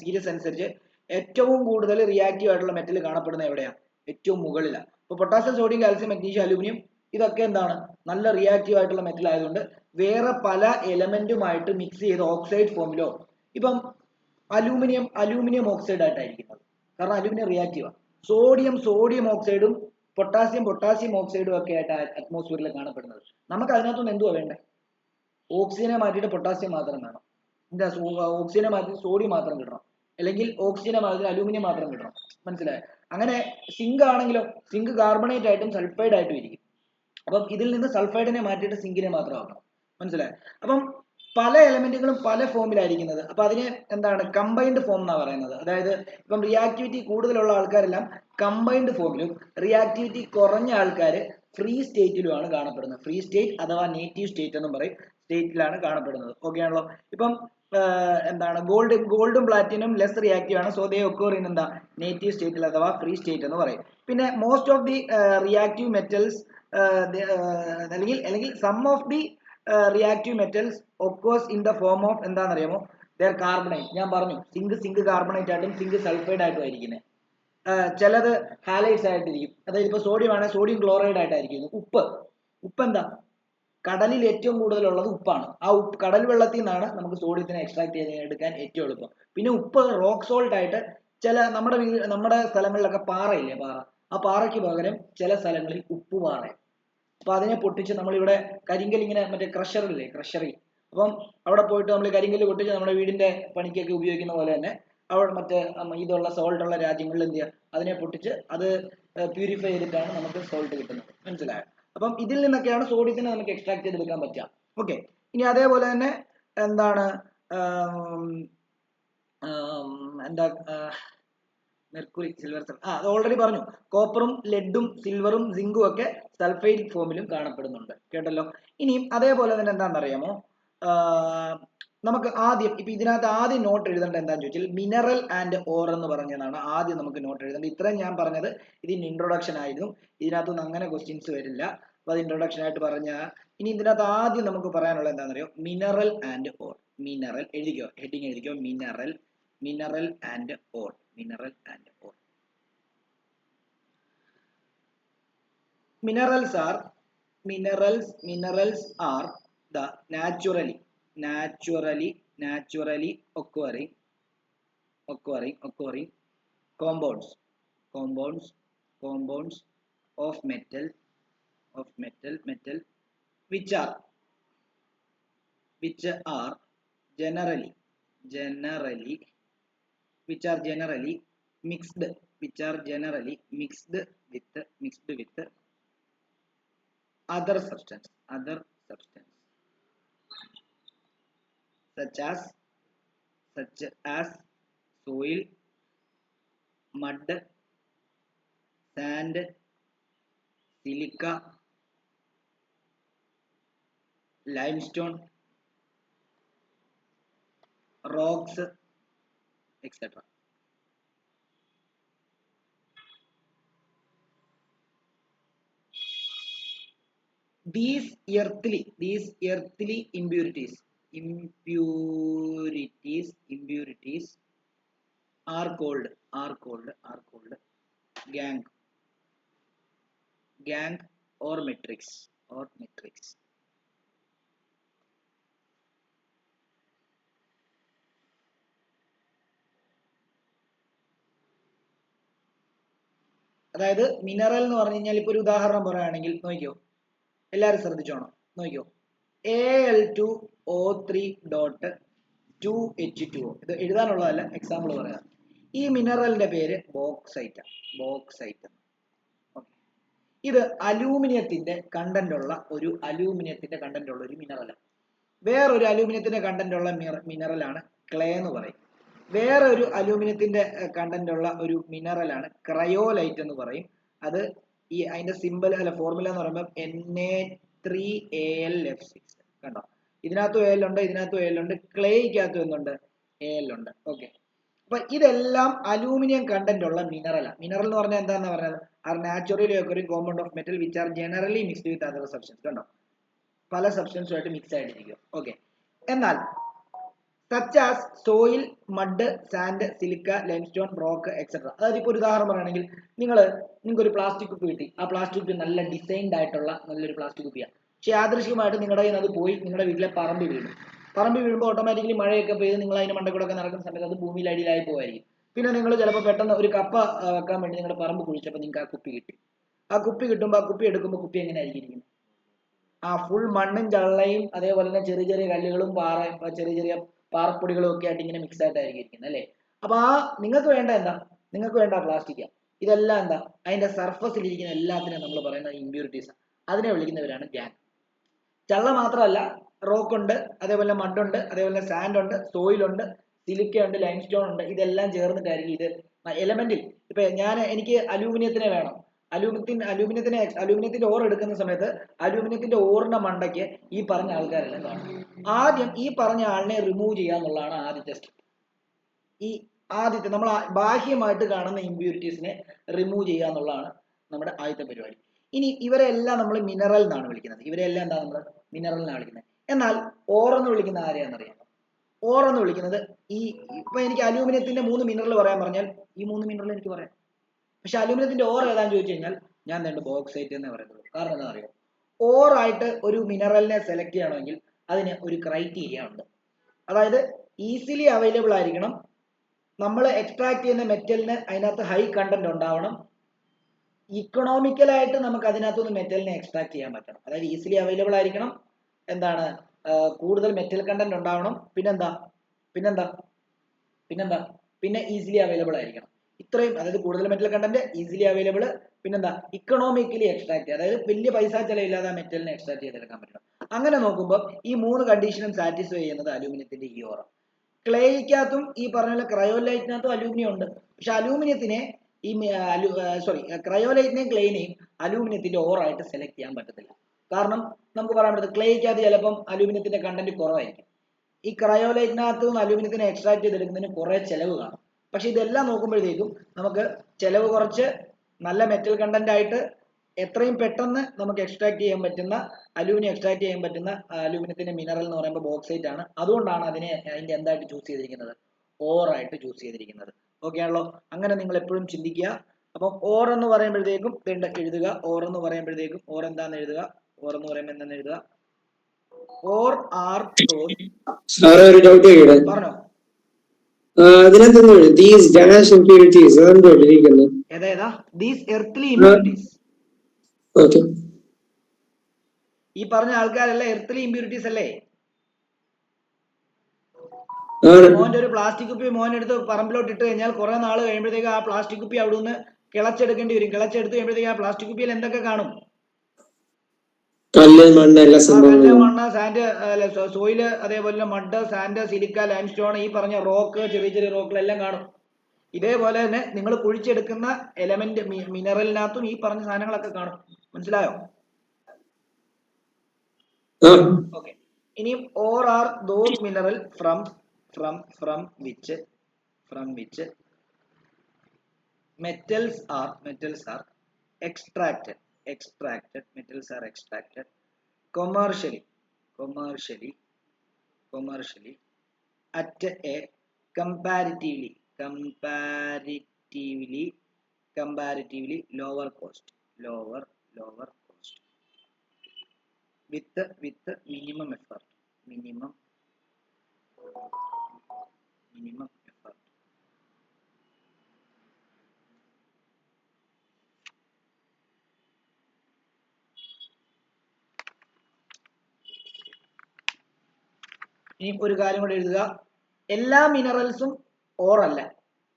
സീരീസ് അനുസരിച്ച് ഏറ്റവും കൂടുതൽ റിയാക്റ്റീവ് ആയിട്ടുള്ള മെറ്റൽ കാണപ്പെടുന്ന എവിടെയാണ്? ഏറ്റവും മുകളിലാണ്. ഇപ്പൊ potassium, sodium, calcium, magnesium, aluminium ഇതൊക്കെ എന്താണ്? നല്ല റിയാക്റ്റീവ് ആയിട്ടുള്ള മെറ്റൽ ആയതുകൊണ്ട് വേറെ പല എലമെന്റുമായിട്ട് മിക്സ് ചെയ്ത് ഓക്സൈഡ് ഫോമിലോ, ഇപ്പം അലൂമിനിയം ഓക്സൈഡ് ആയിട്ടായിരിക്കുന്നത്, കാരണം അലൂമിനിയം റിയാക്റ്റീവാണ്. സോഡിയം ഓക്സൈഡും പൊട്ടാസ്യം ഓക്സൈഡും ഒക്കെ ആയിട്ട് അറ്റ്മോസ്ഫിയറിൽ കാണപ്പെടുന്നത്. നമുക്ക് അതിനകത്തുനിന്ന് എന്തുവാ വേണ്ടേ? ഓക്സിജനെ മാറ്റിയിട്ട് പൊട്ടാസ്യം മാത്രം വേണം. എന്താ ഓക്സിജനെ മാറ്റി സോഡിയം മാത്രം കിട്ടണം, അല്ലെങ്കിൽ ഓക്സിജനെ മാറ്റി അലൂമിനിയം മാത്രം കിട്ടണം. മനസ്സിലായോ? അങ്ങനെ സിങ്ക് ആണെങ്കിലോ, സിങ്ക് കാർബണേറ്റ് ആയിട്ടും സൾഫൈഡ് ആയിട്ടും ഇരിക്കും. അപ്പം ഇതിൽ നിന്ന് സൾഫൈഡിനെ മാറ്റിയിട്ട് സിങ്കിനെ മാത്രം ആക്കണം. മനസ്സിലായോ? അപ്പം പല എലമെന്റുകളും പല ഫോമിലായിരിക്കുന്നത്. അപ്പൊ അതിനെ എന്താണ് കമ്പൈൻഡ് ഫോം എന്നാ പറയുന്നത്. അതായത് ഇപ്പം റിയാക്ടിവിറ്റി കൂടുതലുള്ള ആൾക്കാരെല്ലാം കമ്പൈൻഡ് ഫോമിലും റിയാക്ടിവിറ്റി കുറഞ്ഞ ആൾക്കാർ ഫ്രീ സ്റ്റേറ്റിലുമാണ് കാണപ്പെടുന്നത്. ഫ്രീ സ്റ്റേറ്റ് അഥവാ നേറ്റീവ് സ്റ്റേറ്റ് എന്നും പറയും, സ്റ്റേറ്റിലാണ് കാണപ്പെടുന്നത്. ഓക്കെ ആണല്ലോ? ഇപ്പം എന്താണ് ഗോൾഡും പ്ലാറ്റിനും ലെസ് റിയാക്റ്റീവ് ആണ്. സോ ദേ ഒക്കർ ഇൻ എന്താ നേറ്റീവ് സ്റ്റേറ്റിൽ അഥവാ ഫ്രീ സ്റ്റേറ്റ് എന്ന് പറയും. പിന്നെ most of the reactive metals അല്ലെങ്കിൽ some of the reactive metals occurs in the form of എന്താണെന്നറിയാമോ? Their carbonate. ഞാൻ പറഞ്ഞു സിങ്ക് കാർബണേറ്റ് ആയിട്ടും സിങ്ക് സൾഫൈഡ് ആയിട്ടും ആയിരിക്കുന്നത്. ചിലത് ഹാലൈഡ്സ് ആയിട്ടിരിക്കും. അതായത് ഇപ്പോൾ സോഡിയം ആണെങ്കിൽ സോഡിയം ക്ലോറൈഡ് ആയിട്ടായിരിക്കും. ഉപ്പ് എന്താ? കടലിൽ ഏറ്റവും കൂടുതലുള്ളത് ഉപ്പാണ്. ആ ഉപ്പ് കടൽ വെള്ളത്തിൽ നിന്നാണ് നമുക്ക് സോഡിയത്തിനെ എക്സ്ട്രാക്ട് ചെയ്ത് എടുക്കാൻ ഏറ്റവും എളുപ്പം. പിന്നെ ഉപ്പ് റോക്ക് സോൾട്ട് ആയിട്ട് നമ്മുടെ സ്ഥലങ്ങളിലൊക്കെ പാറയില്ലേ, ആ പാറയ്ക്ക് പകരം ചില സ്ഥലങ്ങളിൽ ഉപ്പുപാറ. അപ്പൊ അതിനെ പൊട്ടിച്ച് നമ്മളിവിടെ കരിങ്കൽ ഇങ്ങനെ മറ്റേ ക്രഷറി, അപ്പം അവിടെ പോയിട്ട് നമ്മൾ കരിങ്കല്ല് പൊട്ടിച്ച് നമ്മുടെ വീടിന്റെ പണിക്കൊക്കെ ഉപയോഗിക്കുന്ന പോലെ തന്നെ അവിടെ മറ്റേ ഇതുള്ള സോൾട്ട് ഉള്ള രാജ്യങ്ങളിൽ എന്ത് ചെയ്യുക, അതിനെ പൊട്ടിച്ച് അത് പ്യൂരിഫൈ ചെയ്തിട്ടാണ് നമുക്ക് സോൾട്ട് കിട്ടുന്നത്. മനസ്സിലായോ? അപ്പം ഇതിൽ നിന്നൊക്കെയാണ് സോഡിയത്തിനെ നമുക്ക് എക്സ്ട്രാക്ട് ചെയ്തെടുക്കാൻ പറ്റുക. ഓക്കെ. ഇനി അതേപോലെ തന്നെ എന്താണ് എന്താ മെർക്കുറി, സിൽവർ, അത് ഓൾറെഡി പറഞ്ഞു. കോപ്പറും ലെഡും സിൽവറും സിങ്കും ഒക്കെ സൾഫൈഡ് ഫോമിലും കാണപ്പെടുന്നുണ്ട്. കേട്ടല്ലോ? ഇനിയും അതേപോലെ തന്നെ എന്താണെന്നറിയാമോ? നമുക്ക് ആദ്യം ഇപ്പൊ ഇതിനകത്ത് ആദ്യം നോട്ട് എഴുതേണ്ടത് എന്താണെന്ന് ചോദിച്ചാൽ മിനറൽ ആൻഡ് ഓർ എന്ന് പറഞ്ഞതാണ് ആദ്യം നമുക്ക് നോട്ട് എഴുതേണ്ടത്. ഇത്രയും ഞാൻ പറഞ്ഞത് ഇതിന് ഇൻട്രൊഡക്ഷൻ ആയിരുന്നു. ഇതിനകത്തൊന്നും അങ്ങനെ ക്വസ്റ്റ്യൻസ് വരില്ല. അപ്പൊ അത് ഇൻട്രൊഡക്ഷൻ ആയിട്ട് പറഞ്ഞ. ഇനി ഇതിനകത്ത് ആദ്യം നമുക്ക് പറയാനുള്ളത് എന്താണെന്നറിയോ? Mineral and ore. മിനറൽ എഴുതിക്കോ, ഹെഡിങ് എഴുതിക്കോ. Mineral and ore. Mineral and ore. Minerals are the naturally occurring compounds of metal which are generally mixed with other substance such as soil, mud, sand, silica, limestone, rocks, etc. These earthly impurities are called gang or matrix. അതായത് mineral എന്ന് പറഞ്ഞു കഴിഞ്ഞാൽ ഇപ്പൊ ഒരു ഉദാഹരണം പറയുകയാണെങ്കിൽ നോക്കിയോ, എല്ലാവരും ശ്രദ്ധിച്ചോണം, നോക്കിയോ. Al2O3.2H2O. ഇത് എഴുതാനുള്ളതല്ല, എക്സാമ്പിൾ പറയാം. ഈ മിനറലിന്റെ പേര് ബോക്സൈറ്റ്. ഇത് അലൂമിനിയത്തിന്റെ കണ്ടന്റ് ഉള്ള ഒരു മിനറലാണ്. വേറൊരു അലൂമിനിയത്തിന്റെ കണ്ടന്റ് ഉള്ള മിനറലാണ് ക്ലേ എന്ന് പറയും. വേറെ ഒരു അലൂമിനിയത്തിന്റെ കണ്ടന്റ് ഉള്ള ഒരു മിനറലാണ് ക്രയോലൈറ്റ് എന്ന് പറയും. അത് അതിന്റെ സിമ്പിൾ ഫോർമുല എന്ന് പറയുമ്പോൾ Na3Al(F6). കണ്ടോ, ഇതിനകത്തും Al ഉണ്ട്, ക്ലേയ്ക്കകത്തും എന്തുണ്ട്? Al ഉണ്ട്. ഓക്കെ. അപ്പൊ ഇതെല്ലാം അലൂമിനിയം കണ്ടന്റ് ഉള്ള മിനറലാണ്. മിനറൽ എന്ന് പറഞ്ഞാൽ എന്താണെന്ന് പറഞ്ഞത്? Are naturally occurring compound of metal which are generally mixed with other substance. കണ്ടോ, പല സബ്സ്റ്റൻസുമായിട്ട് മിക്സ് ആയിട്ടിരിക്കും. ഓക്കെ. എന്നാൽ such as soil, mud, sand, silica, limestone, rock, etc. അതായത് ഇപ്പോൾ ഒരു ഉദാഹരണം പറയുകയാണെങ്കിൽ നിങ്ങൾക്ക് ഒരു പ്ലാസ്റ്റിക് കുപ്പി കിട്ടി. ആ പ്ലാസ്റ്റിക് കുപ്പി നല്ല ഡിസൈൻഡ് ആയിട്ടുള്ള നല്ലൊരു പ്ലാസ്റ്റിക് കുപ്പിയാണ്. പക്ഷെ യാദൃശ്ചികമായിട്ട് നിങ്ങളുടെ കയ്യിൽ നിന്ന് അത് പോയി നിങ്ങളുടെ വീട്ടിലെ പറമ്പിൽ വീഴുമ്പോൾ ഓട്ടോമാറ്റിക്കലി മഴയൊക്കെ പെയ്ത് നിങ്ങൾ അതിന്റെ മണ്ടക്കൂടെ നടക്കുന്ന സമയത്ത് അത് ഭൂമിയിൽ അടിയിലായി പോകായിരിക്കും. പിന്നെ നിങ്ങൾ ചിലപ്പോൾ പെട്ടെന്ന് ഒരു കപ്പ വെക്കാൻ വേണ്ടി നിങ്ങളുടെ പറമ്പ് കുഴിച്ചപ്പോൾ നിങ്ങൾക്ക് ആ കുപ്പി കിട്ടി. ആ കുപ്പി കിട്ടുമ്പോൾ ആ കുപ്പി എടുക്കുമ്പോൾ കുപ്പി എങ്ങനെ ആയിരിക്കും ഇരിക്കുന്നത്? ആ ഫുൾ മണ്ണും ചള്ളയും അതേപോലെ തന്നെ ചെറിയ ചെറിയ കല്ലുകളും ചെറിയ ചെറിയ പാറപ്പൊടികളും ഒക്കെ ആയിട്ട് ഇങ്ങനെ മിക്സ് ആയിട്ടായിരിക്കും ഇരിക്കുന്നത് അല്ലേ? അപ്പൊ ആ നിങ്ങൾക്ക് വേണ്ട എന്താ? നിങ്ങൾക്ക് വേണ്ട പ്ലാസ്റ്റിക്. ഇതെല്ലാം എന്താ? അതിന്റെ സർഫസിൽ ഇരിക്കുന്ന എല്ലാത്തിനും നമ്മൾ പറയുന്ന ഇമ്പ്യൂരിറ്റീസ്. അതിനെ വിളിക്കുന്നവരാണ് ഗ്യാങ്. ചള്ള മാത്രമല്ല, റോക്ക് ഉണ്ട്, അതേപോലെ മഡുണ്ട്, അതേപോലെ സാൻഡ് ഉണ്ട്, സോയിൽ ഉണ്ട്, സിലിക്ക ഉണ്ട്, ലൈം സ്റ്റോൺ ഉണ്ട്. ഇതെല്ലാം ചേർന്നിട്ടായിരിക്കും ഇത് എലമെന്റിൽ. ഇപ്പൊ എനിക്ക് അലൂമിനിയത്തിനെ വേണം. അലൂമിനിയത്തിന്റെ ഓർ എടുക്കുന്ന സമയത്ത് അലൂമിനിയത്തിന്റെ ഓറിന്റെ മണ്ടയ്ക്ക് ഈ പറഞ്ഞ ആൾക്കാരെല്ലാം കാണും. ആദ്യം ഈ പറഞ്ഞ ആളിനെ റിമൂവ് ചെയ്യാന്നുള്ളതാണ് ആദ്യത്തെ സ്റ്റെപ്പ്. ഈ ആദ്യത്തെ നമ്മൾ ബാഹ്യമായിട്ട് കാണുന്ന ഇമ്പ്യൂരിറ്റീസിനെ റിമൂവ് ചെയ്യുക എന്നുള്ളതാണ് നമ്മുടെ ആദ്യത്തെ പരിപാടി. ഇനി ഇവരെല്ലാം നമ്മൾ മിനറൽ എന്നാണ് വിളിക്കുന്നത്. ഇവരെല്ലാം എന്താ നമ്മൾ മിനറൽ എന്നാണ് വിളിക്കുന്നത്. എന്നാൽ ഓർ എന്ന് വിളിക്കുന്ന ആരെയാണെന്നറിയാമോ? ഓർ എന്ന് വിളിക്കുന്നത് ഇപ്പൊ എനിക്ക് അലൂമിനിയത്തിന്റെ 3 മിനറൽ പറയാൻ പറഞ്ഞാൽ ഈ 3 മിനറൽ എനിക്ക് പറയാം. പക്ഷെ അലൂമിനിയത്തിന്റെ ഓർ ഏതാന്ന് ചോദിച്ചു കഴിഞ്ഞാൽ ഞാൻ രണ്ട് ബോക്സൈറ്റ് എന്നേ പറയുള്ളൂ. കാരണം എന്താ അറിയോ? ഓർ ആയിട്ട് ഒരു മിനറലിനെ സെലക്ട് ചെയ്യണമെങ്കിൽ അതിന് ഒരു ക്രൈറ്റീരിയ ഉണ്ട്. അതായത് ഈസിലി അവൈലബിൾ ആയിരിക്കണം, നമ്മൾ എക്സ്ട്രാക്ട് ചെയ്യുന്ന മെറ്റലിന് അതിനകത്ത് ഹൈ കണ്ടന്റ് ഉണ്ടാവണം, ഇക്കണോമിക്കലായിട്ട് നമുക്ക് അതിനകത്തുനിന്ന് മെറ്റലിനെ എക്സ്ട്രാക്ട് ചെയ്യാൻ പറ്റണം. അതായത് ഈസിലി അവൈലബിൾ ആയിരിക്കണം, എന്താണ് കൂടുതൽ മെറ്റൽ കണ്ടന്റ് ഉണ്ടാവണം, പിന്നെ ഈസിലി അവൈലബിൾ ആയിരിക്കണം. ഇത്രയും, അതായത് കൂടുതൽ മെറ്റൽ കണ്ടന്റ്, ഈസിലി അവൈലബിൾ, പിന്നെന്താ ഇക്കണോമിക്കലി എക്സ്ട്രാക്ട്, അതായത് വലിയ പൈസ ചെലവില്ലാതെ മെറ്റലിനെ എക്സ്ട്രാക്ട് ചെയ്തെടുക്കാൻ പറ്റണം. അങ്ങനെ നോക്കുമ്പോൾ ഈ 3 കണ്ടീഷനും സാറ്റിസ്ഫൈ ചെയ്യുന്നത് അലൂമിനിയത്തിന്റെ ഈ ഓറ. ക്ലേയ്ക്കകത്തും ഈ പറഞ്ഞ ക്രയോലൈറ്റിനകത്തും അലൂമിനിയം ഉണ്ട്. പക്ഷെ അലൂമിനിയത്തിനെ ക്രയോലൈറ്റിനെയും ക്ലേനെയും അലൂമിനിയത്തിന്റെ ഓറായിട്ട് സെലക്ട് ചെയ്യാൻ പറ്റത്തില്ല. കാരണം നമുക്ക് പറയാൻ പറ്റുന്നത് ക്ലേയ്ക്കകത്ത് ചിലപ്പം അലൂമിനിയത്തിന്റെ കണ്ടന്റ് കുറവായിരിക്കും. ഈ ക്രയോലൈറ്റിനകത്തും അലൂമിനിയത്തിനെ എക്സ്ട്രാക്ട് ചെയ്തെടുക്കുന്നതിന് കുറെ ചെലവ് കാണും. പക്ഷെ ഇതെല്ലാം നോക്കുമ്പോഴത്തേക്കും നമുക്ക് ചെലവ് കുറച്ച് നല്ല മെറ്റൽ കണ്ടന്റ് ആയിട്ട് എത്രയും പെട്ടെന്ന് നമുക്ക് എക്സ്ട്രാക്ട് ചെയ്യാൻ പറ്റുന്ന അലൂമിനിയം എക്സ്ട്രാക്ട് ചെയ്യാൻ പറ്റുന്ന അലൂമിനിയത്തിന്റെ മിനറൽ എന്ന് പറയുമ്പോൾ ബോക്സൈറ്റ് ആണ്. അതുകൊണ്ടാണ് അതിന്റെ എന്തായിട്ട് ചൂസ് ചെയ്തിരിക്കുന്നത്? ഓറായിട്ട് ചൂസ് ചെയ്തിരിക്കുന്നത്. ഓക്കെ ആണല്ലോ? അങ്ങനെ നിങ്ങൾ എപ്പോഴും ചിന്തിക്കുക. അപ്പം ഓർ എന്ന് പറയുമ്പോഴത്തേക്കും എഴുതുക. ഓർ എന്ന് പറയുമ്പോഴത്തേക്കും ഓർ എന്താന്ന് എഴുതുക. ഓർ എന്ന് പറയുമ്പോൾ എന്താന്ന് എഴുതുക? ഓർ ആർ ഒരു ഡൗട്ട് ചോദിക്കട്ടെ? പറഞ്ഞോ. അതിനകത്ത് ദീസ് ഡാഷ് ഇംപ്യൂരിറ്റീസ് അതെന്തോ എഴുതിയിരിക്കുന്നത്? ഏതാ? These earthly impurities. ഓക്കെ. ഈ പറഞ്ഞ ആൾക്കാരെല്ലാം എർത്തിലി ഇമ്പ്യൂരിറ്റീസ് അല്ലേ? മോന്റെ ഒരു പ്ലാസ്റ്റിക് കുപ്പി മോനെടുത്ത് പറമ്പിലോട്ട് ഇട്ട് കഴിഞ്ഞാൽ കുറെ നാൾ കഴിയുമ്പോഴത്തേക്ക് ആ പ്ലാസ്റ്റിക് കുപ്പി അവിടുന്ന് കിളച്ചെടുക്കേണ്ടി വരും. കിളച്ചെടുത്ത് കഴിയുമ്പോഴത്തേക്ക് ആ പ്ലാസ്റ്റിക് കുപ്പിയിൽ എന്തൊക്കെ കാണും? കല്ല്, മണ്ണ്, എല്ലാ കല്ല്, സംഭവങ്ങളും. മണ്ണ്, സാൻഡ്, സോയില്, അതേപോലെ mud, sand, silica, lime stone, ഈ പറഞ്ഞ റോക്ക്, ചെറിയ ചെറിയ റോക്കുകളെല്ലാം കാണും. ഇതേപോലെ തന്നെ നിങ്ങൾ കുഴിച്ചെടുക്കുന്ന എലമെന്റ് മിനറലിനകത്തും ഈ പറഞ്ഞ സാധനങ്ങളൊക്കെ കാണും. മനസ്സിലായോ? ഓക്കെ. ഇനി or are those mineral from which metals are extracted metals are extracted commercially at a comparatively lower cost with minimum effort. ഇനി ഒരു കാര്യം കൂടെ എഴുതുക. എല്ലാ മിനറൽസും ഓറല്ല.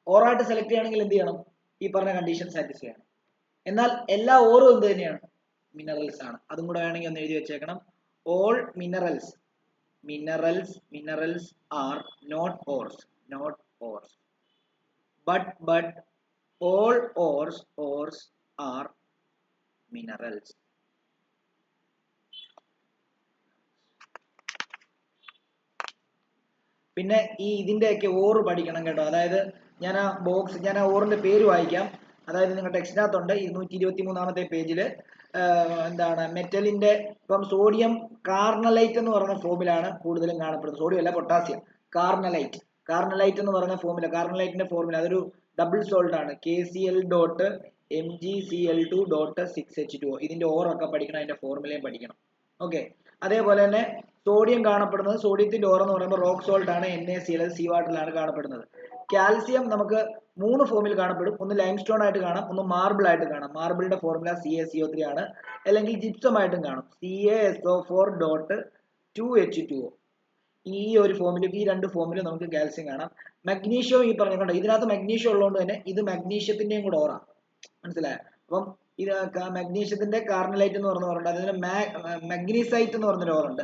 ഓറായിട്ട് സെലക്ട് ചെയ്യണമെങ്കിൽ എന്ത് ചെയ്യണം? ഈ പറഞ്ഞ കണ്ടീഷൻ സാറ്റിസ്ഫൈ ചെയ്യണം. എന്നാൽ എല്ലാ ഓറും എന്ത് തന്നെയാണ്? മിനറൽസ് ആണ്. അതും കൂടെ വേണമെങ്കിൽ ഒന്ന് എഴുതി വെച്ചേക്കണം. All minerals are not ores but all ores are minerals. പിന്നെ ഇതിന്റെയൊക്കെ ഓറ് പഠിക്കണം കേട്ടോ. അതായത് ഞാൻ ആ ഓറിന്റെ പേര് വായിക്കാം. അതായത് നിങ്ങളുടെ ടെക്സ്റ്റിനകത്തുണ്ട് 223 പേജില് എന്താണ് മെറ്റലിന്റെ ഇപ്പം സോഡിയം കാർണലൈറ്റ് എന്ന് പറയുന്ന ഫോമിലാണ് കൂടുതലും കാണപ്പെടുന്നത്. സോഡിയം അല്ല, പൊട്ടാസ്യം. കാർണലൈറ്റ് എന്ന് പറയുന്ന ഫോമില, കാർണലൈറ്റിന്റെ ഫോർമുല അതൊരു ഡബിൾ സോൾട്ട് ആണ്. KCl.MgCl2.6H2O. ഇതിന്റെ ഓറൊക്കെ പഠിക്കണം, അതിന്റെ ഫോർമുലയും പഠിക്കണം. ഓക്കെ. അതേപോലെ തന്നെ സോഡിയം കാണപ്പെടുന്നത്, സോഡിയത്തിന്റെ ഓർ എന്ന് പറയുമ്പോൾ റോക്ക് സോൾട്ട് ആണ്. NaCl സീ വാട്ടറിലാണ് കാണപ്പെടുന്നത്. കാൽസ്യം നമുക്ക് 3 ഫോമിൽ കാണപ്പെടും. ഒന്ന് ലൈംസ്റ്റോൺ ആയിട്ട് കാണാം, ഒന്ന് മാർബിൾ ആയിട്ട് കാണാം. മാർബിളിന്റെ ഫോർമുല CaCO3 ആണ്. അല്ലെങ്കിൽ ജിപ്സം ആയിട്ടും കാണും, CaSO4.2H2O. ഈ ഒരു ഫോമിലും ഈ രണ്ട് ഫോമിലും നമുക്ക് കാൽസ്യം കാണാം. മഗ്നീഷ്യം ഈ പറഞ്ഞുകൊണ്ട് ഇതിനകത്ത് മഗ്നീഷ്യം ഉള്ളതുകൊണ്ട് തന്നെ ഇത് മഗ്നീഷ്യത്തിന്റെയും കൂടെ ഓറ, മനസ്സിലായോ? അപ്പം ഇത് മഗ്നീഷ്യത്തിന്റെ കാർണലൈറ്റ് എന്ന് പറഞ്ഞ അതിന് മഗ്നീസൈറ്റ് എന്ന് പറഞ്ഞൊരു ഓറുണ്ട്,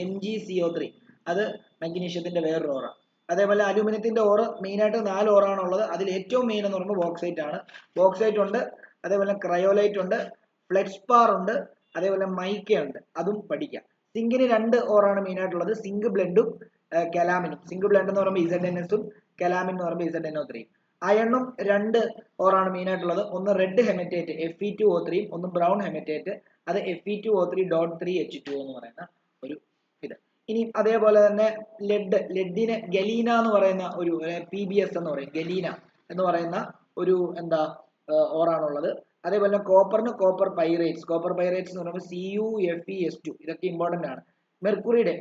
MgCO3. അത് മഗ്നീഷ്യത്തിന്റെ വേറൊരു ഓറ. അതേപോലെ അലൂമിനിയത്തിന്റെ ഓറ് മെയിൻ ആയിട്ട് 4 ഓറാണുള്ളത്. അതിൽ ഏറ്റവും മെയിൻ എന്ന് പറയുമ്പോൾ ബോക്സൈറ്റ് ആണ്. ബോക്സൈറ്റ് ഉണ്ട്, അതേപോലെ ക്രയോലൈറ്റ് ഉണ്ട്, ഫ്ലെക്സ്പാർ ഉണ്ട്, അതേപോലെ മൈക്ക ഉണ്ട്. അതും പഠിക്കാം. സിങ്കിന് 2 ഓറാണ് മെയിൻ ആയിട്ടുള്ളത്, സിങ്ക് ബ്ലെൻഡും കലാമിനും. സിങ്ക് ബ്ലെൻഡ് എന്ന് പറയുമ്പോൾ ZnS ഉം കലാമിൻ എന്ന് പറയുമ്പോൾ ZnO3. അയണും 2 ഓറാണ് മെയിൻ ആയിട്ടുള്ളത്. ഒന്ന് റെഡ് ഹെമറ്റേറ്റ് Fe2O3 ഉം ഒന്ന് ബ്രൗൺ ഹെമറ്റേറ്റ് അത് Fe2O3.3H2O എന്ന് പറയുന്ന ഒരു ഇത്. ഇനി അതേപോലെ തന്നെ ലെഡിന് ഗലീന എന്ന് പറയുന്ന ഒരു PbS എന്ന് പറയും, ഗലീന എന്ന് പറയുന്ന ഒരു എന്താ ഓറാണുള്ളത്. അതേപോലെ കോപ്പറിന് കോപ്പർ പൈറേറ്റ്സ് എന്ന് പറയുമ്പോൾ CuFeS2. ഇതൊക്കെ ഇമ്പോർട്ടന്റ് ആണ്. മെർക്കുറിയുടെ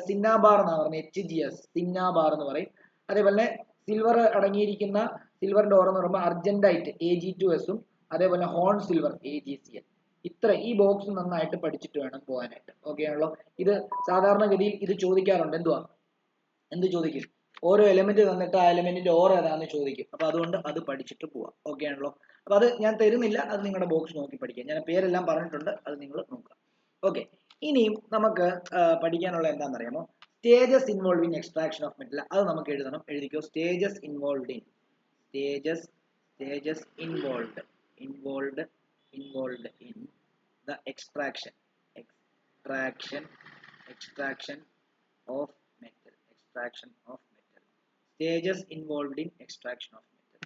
സിന്നാബാർ എന്നാണ് പറയുന്നത്, HGS സിന്നാബാർ എന്ന് പറയും. അതേപോലെ സിൽവർ അടങ്ങിയിരിക്കുന്ന സിൽവറിന്റെ ഓർ എന്ന് പറയുമ്പോൾ അർജന്റൈറ്റ് Ag2S ഉം അതേപോലെ ഹോൺ സിൽവർ AgCl. ഈ ബോക്സ് നന്നായിട്ട് പഠിച്ചിട്ട് വേണം പോകാനായിട്ട്. ഓക്കെ ആണല്ലോ? ഇത് സാധാരണഗതിയിൽ ഇത് ചോദിക്കാറുണ്ട്. എന്ത് ചോദിക്കും? ഓരോ എലമെന്റ് തന്നിട്ട് ആ എലമെന്റിന്റെ ഓർ ഏതാണെന്ന് ചോദിക്കും. അപ്പൊ അതുകൊണ്ട് അത് പഠിച്ചിട്ട് പോവാം. ഓക്കെ ആണല്ലോ? അപ്പൊ അത് ഞാൻ തരുന്നില്ല, അത് നിങ്ങളുടെ ബോക്സ് നോക്കി പഠിക്കാം. ഞാൻ പേരെല്ലാം പറഞ്ഞിട്ടുണ്ട്, അത് നിങ്ങൾ നോക്കുക. ഓക്കെ, ഇനിയും നമുക്ക് പഠിക്കാനുള്ള എന്താണെന്നറിയാമോ? Stages involve in extraction of metal. അത് നമുക്ക് എഴുതണം. എഴുതിക്കോ. Stages involve in the extraction of metal. Stages involved in extraction of metal.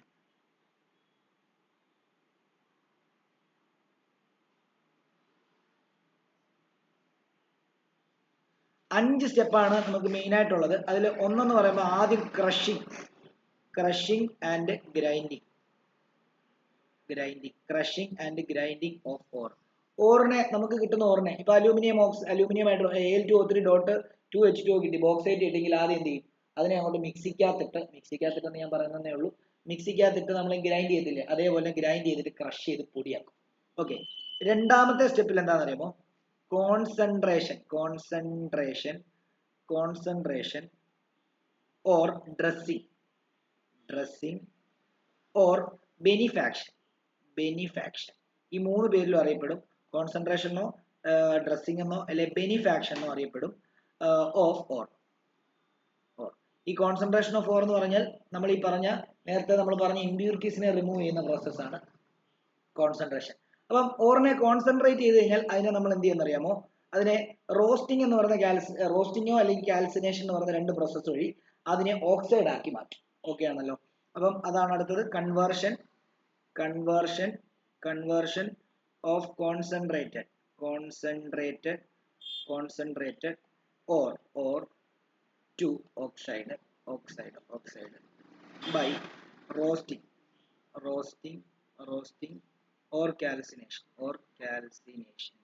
അഞ്ച് സ്റ്റെപ്പാണ് നമുക്ക് മെയിൻ ആയിട്ടുള്ളത്. അതിൽ ഒന്നെന്ന് പറയുമ്പോൾ ആദ്യം crushing and grinding of ore. ഓറിനെ നമുക്ക് കിട്ടുന്ന ഓറിനെ ഇപ്പൊ അലൂമിനിയമായിട്ട് Al2O3.2H2O കിട്ടി, ബോക്സൈറ്റ് കിട്ടിയെങ്കിൽ ആദ്യം എന്ത് ചെയ്യും? അതിനെ അങ്ങോട്ട് മിക്സിക്കകത്തിട്ടെന്ന് ഞാൻ പറയുന്നതേ ഉള്ളൂ. മിക്സിക്കകത്തിട്ട് നമ്മൾ ഗ്രൈൻഡ് ചെയ്തില്ലേ, അതേപോലെ ഗ്രൈൻഡ് ചെയ്തിട്ട് ക്രഷ് ചെയ്ത് പൊടിയാക്കും. ഓക്കെ, രണ്ടാമത്തെ സ്റ്റെപ്പിൽ എന്താണെന്ന് അറിയാമോ? Concentration or dressing or beneficiation. ഈ 3 പേരിലും അറിയപ്പെടും. കോൺസെൻട്രേഷൻ എന്നോ ഡ്രസ്സിംഗ് എന്നോ അല്ലെ ബെനിഫാക്ഷൻ എന്നോ അറിയപ്പെടും ഓഫ് ഓർ. ഈ കോൺസെൻട്രേഷൻ ഓഫ് ഓർ എന്ന് പറഞ്ഞാൽ നമ്മൾ ഈ പറഞ്ഞ നേരത്തെ നമ്മൾ പറഞ്ഞ ഇമ്പ്യൂരിറ്റീസിനെ റിമൂവ് ചെയ്യുന്ന പ്രോസസ്സാണ് കോൺസെൻട്രേഷൻ. അപ്പം ഓറിനെ കോൺസെൻട്രേറ്റ് ചെയ്ത് കഴിഞ്ഞാൽ അതിനെ നമ്മൾ എന്ത് ചെയ്യുന്നറിയാമോ? അതിനെ റോസ്റ്റിംഗ് എന്ന് പറയുന്ന റോസ്റ്റിങ്ങോ അല്ലെങ്കിൽ കാൽസിനേഷൻ എന്ന് പറയുന്ന 2 പ്രോസസ്സ് വഴി അതിനെ ഓക്സൈഡ് ആക്കി മാറ്റും. ഓക്കെ ആണല്ലോ? അപ്പം അതാണ് അടുത്തത്. Conversion of concentrated ore to oxide by roasting or calcination.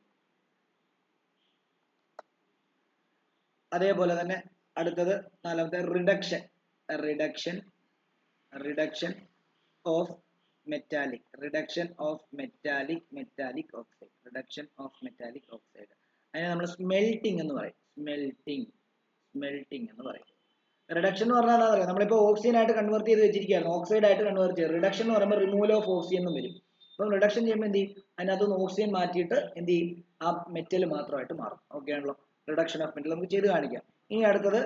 അതേപോലെ തന്നെ അടുത്തത് നാലാമത്തെ റിഡക്ഷൻ ഓഫ് മെറ്റാലിക് ഓക്സൈഡ്. അതിനെ നമ്മൾ സ്മെൽറ്റിംഗ് എന്ന് പറയും. റിഡക്ഷൻ എന്ന് പറഞ്ഞാൽ എന്താ പറയുക? നമ്മളിപ്പോൾ ഓക്സിജൻ ആയിട്ട് കൺവേർട്ട് ചെയ്ത് വെച്ചിരിക്കുകയാണ്, ഓക്സൈഡ് ആയിട്ട് കൺവേർട്ട് ചെയ്ത്. റിഡക്ഷൻ എന്ന് പറയുമ്പോൾ റിമൂവൽ ഓഫ് ഓക്സിജൻ എന്നും വരും. അപ്പം റിഡക്ഷൻ ചെയ്യുമ്പോൾ എന്ത് ചെയ്യും? അതിനകത്തുനിന്ന് ഓക്സിജൻ മാറ്റിയിട്ട് എന്ത് ചെയ്യും? ആ മെറ്റൽ മാത്രമായിട്ട് മാറും. ഓക്കെ ആണല്ലോ? റിഡക്ഷൻ ഓഫ് മെറ്റൽ നമുക്ക് ചെയ്ത് കാണിക്കാം. ഇനി അടുത്തത്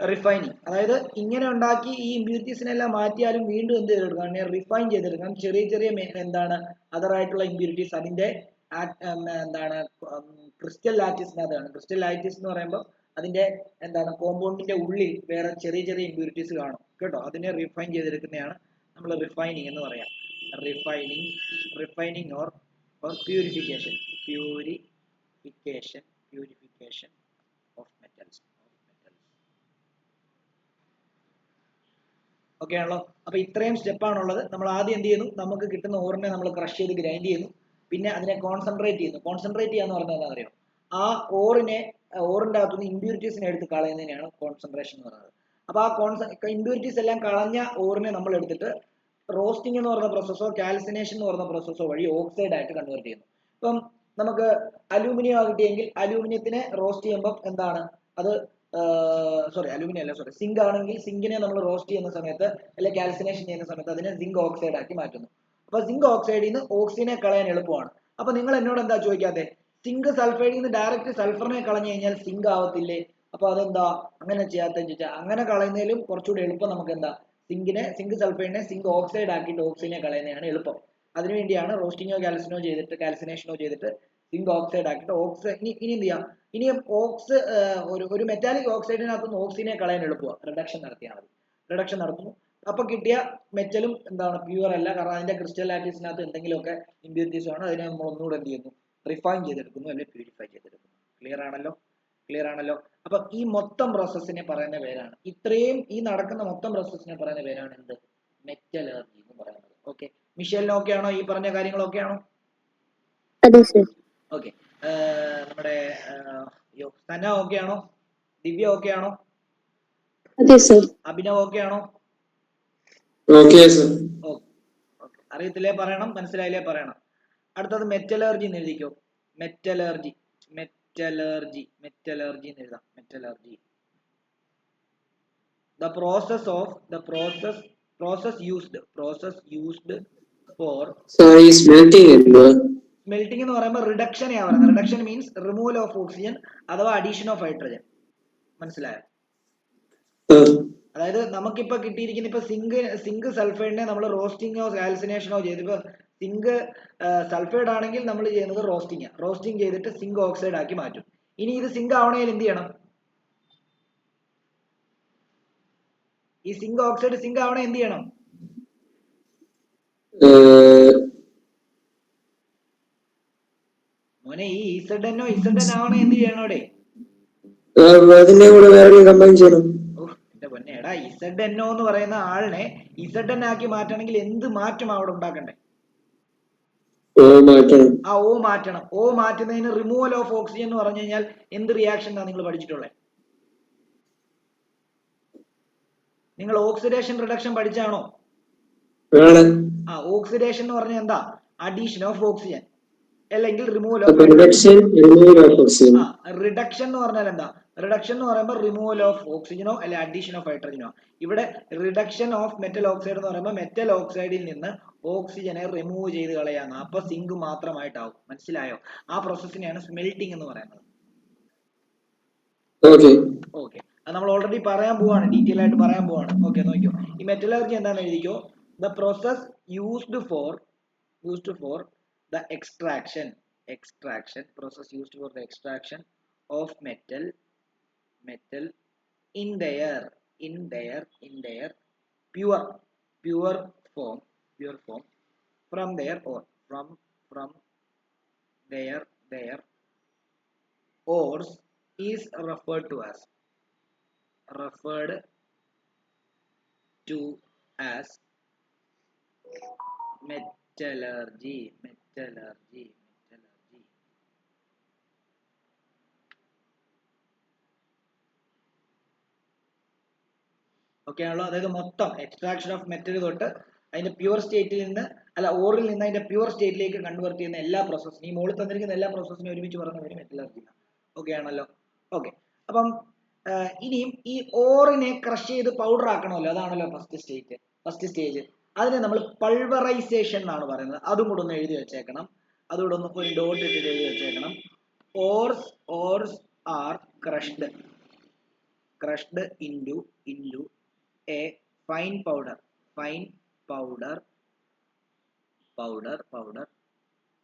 റിഫൈനിങ്. അതായത് ഇങ്ങനെ ഉണ്ടാക്കി ഈ ഇമ്പ്യൂരിറ്റീസിനെല്ലാം മാറ്റിയാലും വീണ്ടും എന്ത് ചെയ്തെടുക്കണം? റിഫൈൻ ചെയ്തെടുക്കണം. ചെറിയ എന്താണ് അതറായിട്ടുള്ള ഇമ്പ്യൂരിറ്റീസ് അതിന്റെ എന്താണ് ക്രിസ്റ്റൽ ലാറ്റിസിനകത്താണ്. ക്രിസ്റ്റൽ ലാറ്റിസ് എന്ന് പറയുമ്പോൾ അതിന്റെ എന്താണ് കോമ്പൗണ്ടിന്റെ ഉള്ളിൽ വേറെ ചെറിയ ഇമ്പ്യൂരിറ്റീസ് കാണും കേട്ടോ. അതിനെ റിഫൈൻ ചെയ്തെടുക്കുന്നതാണ് നമ്മൾ റിഫൈനിങ് എന്ന് പറയാം. Refining or purification of metals. Okay ആണല്ലോ? അപ്പൊ ഇത്രയും സ്റ്റെപ്പാണുള്ളത്. നമ്മൾ ആദ്യം എന്ത് ചെയ്യുന്നു? നമുക്ക് കിട്ടുന്ന ഓറിനെ നമ്മൾ ക്രഷ് ചെയ്ത് ഗ്രൈൻഡ് ചെയ്യുന്നു. പിന്നെ അതിനെ കോൺസെൻട്രേറ്റ് ചെയ്യുന്നു. കോൺസെൻട്രേറ്റ് ചെയ്യാന്ന് പറഞ്ഞാൽ എന്താ അറിയോ? ആ ഓറിന്റെ അകത്തുനിന്ന് ഇമ്പ്യൂരിറ്റീസിനെ എടുത്ത് കളയുന്നതിനെയാണ് കോൺസെൻട്രേഷൻ എന്ന് പറയുന്നത്. അപ്പൊ ആ ഇമ്പ്യൂരിറ്റീസ് എല്ലാം കളഞ്ഞ ഓറിനെ നമ്മൾ എടുത്തിട്ട് റോസ്റ്റിംഗ് എന്ന് പറയുന്ന പ്രോസസ്സോ കാൽസിനേഷൻ എന്ന് പറയുന്ന പ്രോസസ്സോ വഴി ഓക്സൈഡ് ആയിട്ട് കൺവേർട്ട് ചെയ്യുന്നു. ഇപ്പം നമുക്ക് അലൂമിനിയം കിട്ടിയെങ്കിൽ അലൂമിനിയത്തിനെ റോസ്റ്റ് ചെയ്യുമ്പോൾ എന്താണ് അത് സിങ്ക് ആണെങ്കിൽ സിങ്കിനെ നമ്മൾ റോസ്റ്റ് ചെയ്യുന്ന സമയത്ത് അല്ലെങ്കിൽ കാൽസിനേഷൻ ചെയ്യുന്ന സമയത്ത് അതിനെ സിങ്ക് ഓക്സൈഡ് ആക്കി മാറ്റുന്നു. അപ്പൊ സിങ്ക് ഓക്സൈഡിൽ നിന്ന് ഓക്സിജനെ കളയാൻ എളുപ്പമാണ്. അപ്പൊ നിങ്ങൾ എന്നോട് എന്താ ചോദിക്കാതെ, സിങ്ക് സൾഫൈഡിൽ നിന്ന് ഡയറക്റ്റ് സൾഫറിനെ കളഞ്ഞു കഴിഞ്ഞാൽ സിങ്ക് ആവത്തില്ലേ? അപ്പൊ അതെന്താ അങ്ങനെ ചെയ്യാത്തെന്ന് ചോദിച്ചാൽ, അങ്ങനെ കളയുന്നതിലും കുറച്ചുകൂടി എളുപ്പം നമുക്ക് എന്താ, സിങ്ക് സൾഫൈഡിനെ സിങ്ക് ഓക്സൈഡ് ആക്കിയിട്ട് ഓക്സിജനെ കളയുന്നതാണ് എളുപ്പം. അതിനുവേണ്ടിയാണ് റോസ്റ്റിങ്ങോ കാൽസിനേഷനോ ചെയ്തിട്ട് സിങ്ക് ഓക്സൈഡ് ആക്കിയിട്ട് ഇനി എന്ത് ചെയ്യാം, ഇനി ഒരു മെറ്റാലിക് ഓക്സൈഡിനകത്തുനിന്ന് ഓക്സിജനെ കളയാൻ എളുപ്പമാണ്, റിഡക്ഷൻ നടത്തിയാൽ മതി. റിഡക്ഷൻ നടത്തുന്നു, അപ്പൊ കിട്ടിയ മെറ്റലും എന്താണ്, പ്യുവർ അല്ല, കാരണം അതിന്റെ ക്രിസ്റ്റൽ ലാറ്റിസിനകത്ത് എന്തെങ്കിലുമൊക്കെ ഇമ്പ്യൂരിറ്റീസ് ആണ്, അതിനെ നമ്മൾ ഒന്നുകൂടെ എന്ത് ചെയ്യുന്നു, റിഫൈൻ ചെയ്തെടുക്കുന്നു അല്ലെങ്കിൽ പ്യൂരിഫൈ ചെയ്തെടുക്കുന്നു. ക്ലിയർ ആണല്ലോ. അപ്പൊ ഈ മൊത്തം പ്രോസസ്സിനെ പറയുന്ന പേരാണ്, ഈ നടക്കുന്ന മൊത്തം പ്രോസസ്സിനെ പറയുന്ന പേരാണ് എന്ത്, മെറ്റലർജി എന്ന് പറയുന്നത്. ഓക്കെ, മിഷേലിന് ഓക്കെ ആണോ? ഈ പറഞ്ഞ കാര്യങ്ങളൊക്കെ ആണോ? ഓക്കെ, നമ്മുടെ സന ഓക്കെ ആണോ? ദിവ്യ ഓക്കെ ആണോ? അഭിനവ് ഓക്കെ ആണോ? അറിയത്തില്ലേ പറയണം, മനസ്സിലായില്ലേ പറയണം. അടുത്തത് മെറ്റലർജി എന്ന് എഴുതിക്കോ. മെറ്റലർജി എന്ന് എഴുതാം. Metallurgy, the process used for smelting എന്ന് പറയുമ്പോൾ റിഡക്ഷനെയാണ് പറയുന്നത്. Reduction means removal of oxygen അഥവാ അഡീഷൻ ഓഫ് ഹൈഡ്രജൻ. മനസ്സിലായോ? അതായത് നമുക്കിപ്പോ കിട്ടിയിരിക്കുന്ന ഇപ്പൊ സിങ്ക് സൾഫൈഡിനെ നമ്മൾ റോസ്റ്റിങ്ങോ കാൽസിനേഷനോ ചെയ്ത്, ഇപ്പൊ സിങ്ക് സൾഫൈഡ് ആണെങ്കിൽ നമ്മൾ ചെയ്യുന്നത് റോസ്റ്റിംഗ് ചെയ്തിട്ട് സിങ്ക് ഓക്സൈഡ് ആക്കി മാറ്റും. ഇനി ഇത് സിങ്ക് ആവണേൽ എന്ത് ചെയ്യണം? ഈ സിങ്ക് ഓക്സൈഡ് സിങ്ക് ആവണേ എന്ത് ചെയ്യണം? മോനെ, ഈ ഇസഡൻ ആവണേ എന്ത് ചെയ്യണോടെ? എന്റെ പൊന്നെ, എടാ ഇസഡെന്നോ എന്ന് പറയുന്ന ആളിനെ ഇസഡൻ ആക്കി മാറ്റണമെങ്കിൽ എന്ത് മാറ്റം അവിടെ ഉണ്ടാക്കണ്ടേ? ഓ മാറ്റണം. ഓ മാറ്റുന്നതിന് റിമൂവൽ ഓഫ് ഓക്സിജൻ എന്ന് പറഞ്ഞു കഴിഞ്ഞാൽ എന്ത് റിയാക്ഷൻ ആണ് നിങ്ങൾ പഠിച്ചിട്ടുള്ളത്? നിങ്ങൾ ഓക്സിഡേഷൻ റിഡക്ഷൻ പഠിച്ചാണോ? ഓക്സിഡേഷൻ എന്ന് പറഞ്ഞാൽ എന്താ? അഡീഷൻ ഓഫ് ഓക്സിജൻ അല്ലെങ്കിൽ റിമൂവൽ ഓഫ് ഓക്സിജൻ. റിഡക്ഷൻ എന്ന് പറഞ്ഞാൽ എന്താ? റിഡക്ഷൻ എന്ന് പറയുമ്പോൾ റിമൂവൽ ഓഫ് ഓക്സിജനോ അല്ലെ അഡീഷൻ ഓഫ് ഹൈഡ്രജനോ. ഇവിടെ റിഡക്ഷൻ ഓഫ് മെറ്റൽ ഓക്സൈഡ് എന്ന് പറയുമ്പോൾ മെറ്റൽ ഓക്സൈഡിൽ നിന്ന് ഓക്സിജനെ റിമൂവ് ചെയ്ത് കളയാന്ന്. അപ്പൊ സിങ്ക് മാത്രമായിട്ടാവും. മനസ്സിലായോ? ആ പ്രോസസ്സിനെയാണ് സ്മെൽറ്റിംഗ് എന്ന് പറയുന്നത്. ഓക്കെ, അത് നമ്മൾ ഓൾറെഡി പറയാൻ പോവാണ്, ഡീറ്റെയിൽ ആയിട്ട് പറയാൻ പോവാണ്. ഓക്കെ, നോക്കിയോ, ഈ മെറ്റലർജി എന്താണെന്ന് എഴുതിക്കോ. The process used for the extraction of metal in their pure form from their ores is referred to as metallurgy. Okay ആണല്ലോ. അതായത് മൊത്തം എക്സ്ട്രാക്ഷൻ ഓഫ് മെറ്റൽ തൊട്ട് അതിന്റെ പ്യുവർ സ്റ്റേറ്റിൽ നിന്ന്, അല്ല ഓറിൽ നിന്ന് അതിന്റെ പ്യുവർ സ്റ്റേറ്റിലേക്ക് കൺവേർട്ട് ചെയ്യുന്ന എല്ലാ പ്രോസസ്സിനും, ഈ മുകളിൽ തന്നിരിക്കുന്ന എല്ലാ പ്രോസസ്സിനും ഒരുമിച്ച് പറഞ്ഞ പേര് മെറ്റലർജി. ഓക്കെ ആണല്ലോ. ഓക്കെ, അപ്പം ഇനിയും ഈ ഓറിനെ ക്രഷ് ചെയ്ത് പൗഡർ ആക്കണമല്ലോ, അതാണല്ലോ ഫസ്റ്റ് സ്റ്റേജ്. അതിനെ നമ്മൾ പൾവറൈസേഷൻ എന്നാണ് പറയുന്നത്. അതും കൂടെ ഒന്ന് എഴുതി വെച്ചേക്കണം. അതുകൂടെ ഒന്ന് ഒരു ഡോട്ട് ഇട്ടിട്ട് എഴുതി വെച്ചേക്കണം. Ores are crushed into a fine powder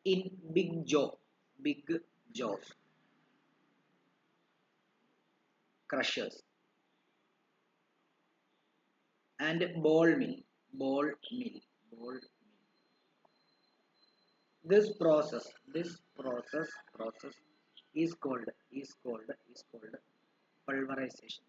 in big jaws crushers and ball mill. This process is called pulverization.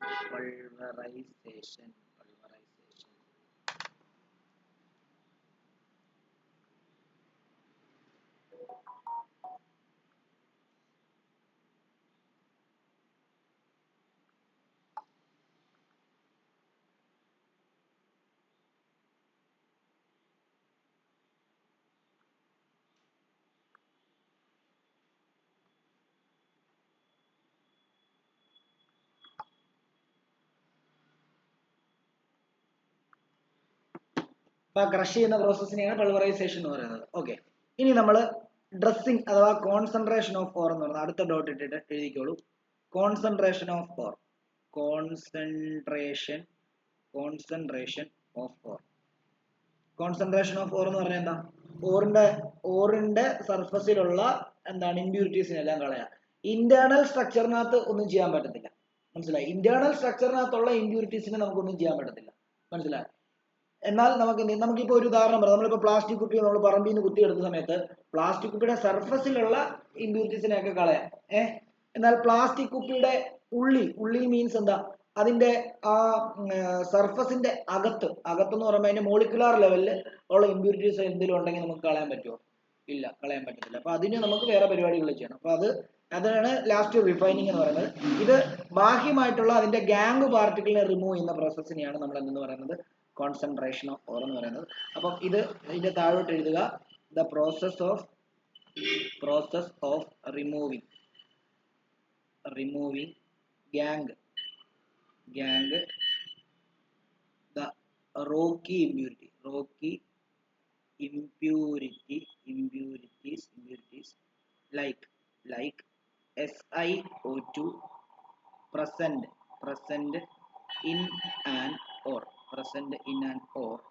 അപ്പൊ ക്രഷ് ചെയ്യുന്ന പ്രോസസ്സിനെയാണ് പൾവറൈസേഷൻ എന്ന് പറയുന്നത്. ഓക്കെ, ഇനി നമ്മൾ ഡ്രസ്സിംഗ് അഥവാ കോൺസെൻട്രേഷൻ ഓഫ് ഓർ എന്ന് പറയുന്നത് അടുത്ത ഡോട്ട് ഇട്ടിട്ട് എഴുതിക്കോളൂ. Concentration of ore, concentration of ore. Concentration of ore എന്ന് പറഞ്ഞാൽ എന്താ? ഓറിന്റെ സർഫസിലുള്ള എന്താണ് ഇമ്പ്യൂരിറ്റീസിനെ എല്ലാം കളയാം. ഇന്റേണൽ സ്ട്രക്ചറിനകത്ത് ഒന്നും ചെയ്യാൻ പറ്റത്തില്ല, മനസ്സിലായി? ഇന്റേണൽ സ്ട്രക്ചറിനകത്തുള്ള ഇമ്പ്യൂരിറ്റീസിനെ നമുക്കൊന്നും ചെയ്യാൻ പറ്റത്തില്ല, മനസ്സിലായി? എന്നാൽ നമുക്കിപ്പോ ഒരു ഉദാഹരണം പറയാം. നമ്മളിപ്പോ പ്ലാസ്റ്റിക് കുപ്പി നമ്മൾ പറമ്പിൽ നിന്ന് കുത്തിയെടുത്ത സമയത്ത് പ്ലാസ്റ്റിക് കുപ്പിയുടെ സർഫസിലുള്ള ഇമ്പ്യൂരിറ്റീസിനെ ഒക്കെ കളയാം. എന്നാൽ പ്ലാസ്റ്റിക് കുപ്പിയുടെ ഉള്ളി മീൻസ് എന്താ? അതിന്റെ ആ സർഫസിന്റെ അകത്തെന്ന് പറയുമ്പോൾ അതിന്റെ മോളിക്കുലാർ ലെവലിൽ ഉള്ള ഇമ്പ്യൂരിറ്റീസ് എന്തെങ്കിലും ഉണ്ടെങ്കിൽ നമുക്ക് കളയാൻ പറ്റുമോ? ഇല്ല, കളയാൻ പറ്റത്തില്ല. അപ്പൊ അതിന് നമുക്ക് വേറെ പരിപാടികൾ ചെയ്യണം. അപ്പൊ അതാണ് ലാസ്റ്റ് റിഫൈനിങ് എന്ന് പറയുന്നത്. ഇത് ബാഹ്യമായിട്ടുള്ള അതിന്റെ ഗാങ് പാർട്ടിക്കിളിനെ റിമൂവ് ചെയ്യുന്ന പ്രോസസ്സിനെയാണ് നമ്മൾ എന്തെന്ന് പറയുന്നത്? കോൺസെൻട്രേഷൻ ഓഫ് ഓർ എന്ന് പറയുന്നത്. അപ്പം ഇതിന്റെ താഴോട്ട് എഴുതുക, the process of removing gang the rocky impurities like SiO2 present in an ore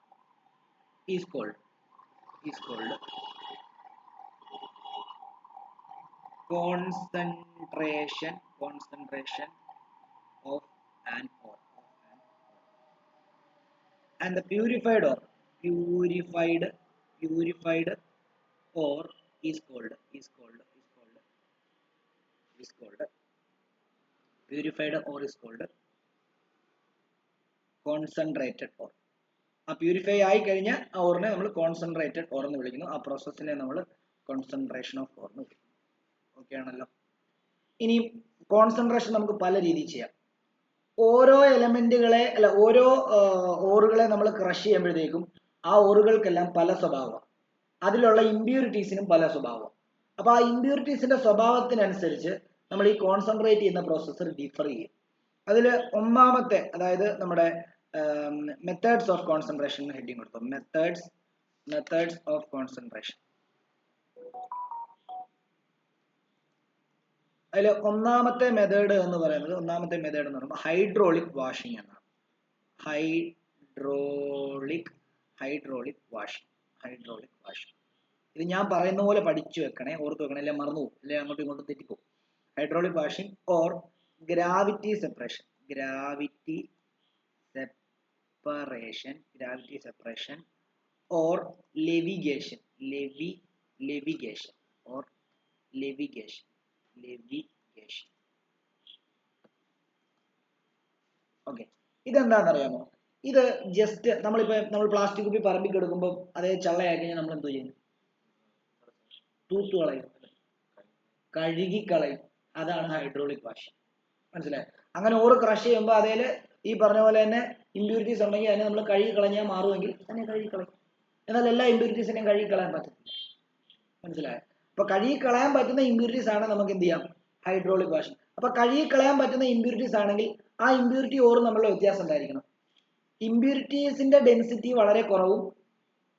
is called concentration of an ore. And the purified ore is called concentrated ore. ആ purify ആയി കഴിഞ്ഞ ആ ഓറിനെ നമ്മൾ കോൺസെൻട്രേറ്റഡ് ഓർ എന്ന് വിളിക്കുന്നു. ആ പ്രോസസ്സിനെ നമ്മൾ concentration of ore എന്ന് വിളിക്കുന്നു. ഓക്കെ ആണല്ലോ? ഇനി കോൺസെൻട്രേഷൻ നമുക്ക് പല രീതിയിൽ ചെയ്യാം. ഓരോ ഓറുകളെ നമ്മൾ ക്രഷ് ചെയ്യുമ്പോഴത്തേക്കും ആ ഓറുകൾക്കെല്ലാം പല സ്വഭാവം, അതിലുള്ള ഇമ്പ്യൂരിറ്റീസിനും പല സ്വഭാവം. അപ്പൊ ആ ഇമ്പ്യൂരിറ്റീസിന്റെ സ്വഭാവത്തിനനുസരിച്ച് നമ്മൾ ഈ കോൺസെൻട്രേറ്റ് ചെയ്യുന്ന പ്രോസസ്സർ ഡിഫർ ചെയ്യും. അതിൽ ഒന്നാമത്തെ, അതായത് നമ്മുടെ മെത്തേഡ്സ് ഓഫ് കോൺസെൻട്രേഷൻ ഹെഡിങ് കൊടുത്തു. Methods of concentration. അതിൽ ഒന്നാമത്തെ മെത്തേഡ് എന്ന് പറയുമ്പോൾ ഹൈഡ്രോളിക് വാഷിംഗ് എന്നാണ്. Hydraulic washing. ഇത് ഞാൻ പറയുന്ന പോലെ പഠിച്ചു വെക്കണേ, ഓർത്ത് വെക്കണേ, അല്ലെ മറന്നു പോകും, അല്ലെ അങ്ങോട്ടും ഇങ്ങോട്ടും തെറ്റിപ്പോകും. Hydraulic washing or gravity separation or leviation. Okay, ഇതെന്താണെന്നറിയാമോ? ഇത് ജസ്റ്റ് നമ്മൾ പ്ലാസ്റ്റിക് കുപ്പി പറമ്പിൽ കിടക്കുമ്പോൾ അതേ ചള്ളയായി കഴിഞ്ഞാൽ നമ്മൾ എന്തോ ചെയ്യും? തൂത്തു കളയും, കഴുകി കളയും. അതാണ് ഹൈഡ്രോളിക് വാഷിംഗ്, മനസ്സിലായി? അങ്ങനെ ഓറ് ക്രഷ് ചെയ്യുമ്പോൾ അതേല് ഈ പറഞ്ഞ പോലെ തന്നെ ഇമ്പ്യൂരിറ്റീസ് ഉണ്ടെങ്കിൽ അതിനെ നമ്മൾ കഴുകി കളഞ്ഞാൽ മാറുമെങ്കിൽ തന്നെ കഴുകി കളയും. എന്നാൽ എല്ലാ ഇമ്പ്യൂരിറ്റീസിനെയും കഴുകി കളയാൻ പറ്റത്തില്ല, മനസ്സിലായോ? അപ്പൊ കഴുകി കളയാൻ പറ്റുന്ന ഇമ്പ്യൂരിറ്റീസ് ആണ് നമുക്ക് എന്ത് ചെയ്യാം? Hydraulic washing. അപ്പൊ കഴുകി കളയാൻ പറ്റുന്ന ഇമ്പ്യൂരിറ്റീസ് ആണെങ്കിൽ ആ ഇമ്പ്യൂരിറ്റി ഓറും നമ്മളുടെ വ്യത്യാസം ഉണ്ടായിരിക്കണം. ഇമ്പ്യൂരിറ്റീസിന്റെ ഡെൻസിറ്റി വളരെ കുറവും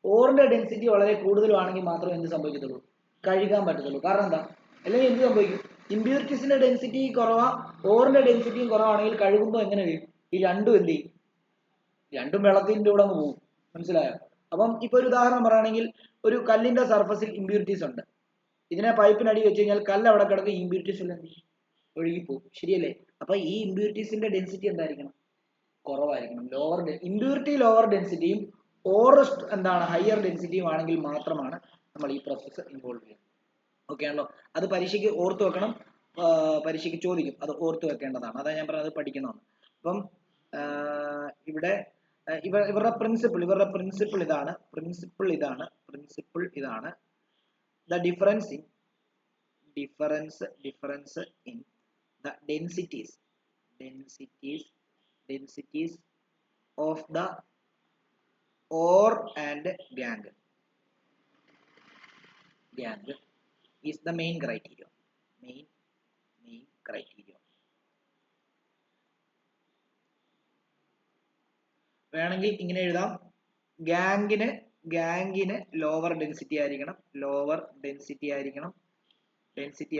ഓറിന്റെ ഡെൻസിറ്റി വളരെ കൂടുതലുമാണെങ്കിൽ മാത്രമേ എന്ത് സംഭവിക്കത്തുള്ളൂ? കഴുകാൻ പറ്റത്തുള്ളൂ. കാരണം എന്താ? അല്ലെങ്കിൽ എന്ത് സംഭവിക്കും? ഇമ്പ്യൂരിറ്റീസിന്റെ ഡെൻസിറ്റി കുറവാ, ഓറിന്റെ ഡെൻസിറ്റിയും കുറവാണെങ്കിൽ കഴുകുമ്പോൾ എങ്ങനെ വരും? ഈ രണ്ടും എന്ത് ചെയ്യും? രണ്ടും വെള്ളത്തിന്റെ കൂടെ അങ്ങ് പോകും, മനസ്സിലായോ? അപ്പം ഇപ്പൊ ഒരു ഉദാഹരണം പറയുകയാണെങ്കിൽ, ഒരു കല്ലിന്റെ സർഫസിൽ ഇമ്പ്യൂരിറ്റീസ് ഉണ്ട്. ഇതിനെ പൈപ്പിനടി വെച്ച് കഴിഞ്ഞാൽ കല്ല് അവിടെ കിടക്കുക, ഇമ്പ്യൂരിറ്റീസ് എല്ലാം ഒഴുകിപ്പോകും, ശരിയല്ലേ? അപ്പൊ ഈ ഇമ്പ്യൂരിറ്റീസിന്റെ ഡെൻസിറ്റി എന്തായിരിക്കണം? കുറവായിരിക്കണം. ഇമ്പ്യൂരിറ്റി ലോവർ ഡെൻസിറ്റിയും ഓർ എന്താണ് ഹയർ ഡെൻസിറ്റിയും ആണെങ്കിൽ മാത്രമാണ് നമ്മൾ ഈ പ്രോസസ്സ് ഇൻവോൾവ് ചെയ്യുന്നത്. ഓക്കെ ആണല്ലോ? അത് പരീക്ഷയ്ക്ക് ഓർത്ത് വെക്കണം, പരീക്ഷയ്ക്ക് ചോദിക്കും, അത് ഓർത്ത് വെക്കേണ്ടതാണ്. അതാ ഞാൻ പറഞ്ഞത്, പഠിക്കണമെന്ന്. അപ്പം ഇവിടെ ഇവരുടെ പ്രിൻസിപ്പിൾ ഇതാണ്. The difference in the densities of the ore and gangue is the main criteria. വേണമെങ്കിൽ ഇങ്ങനെ എഴുതാം, ഗാംഗിന് ലോവർ ഡെൻസിറ്റി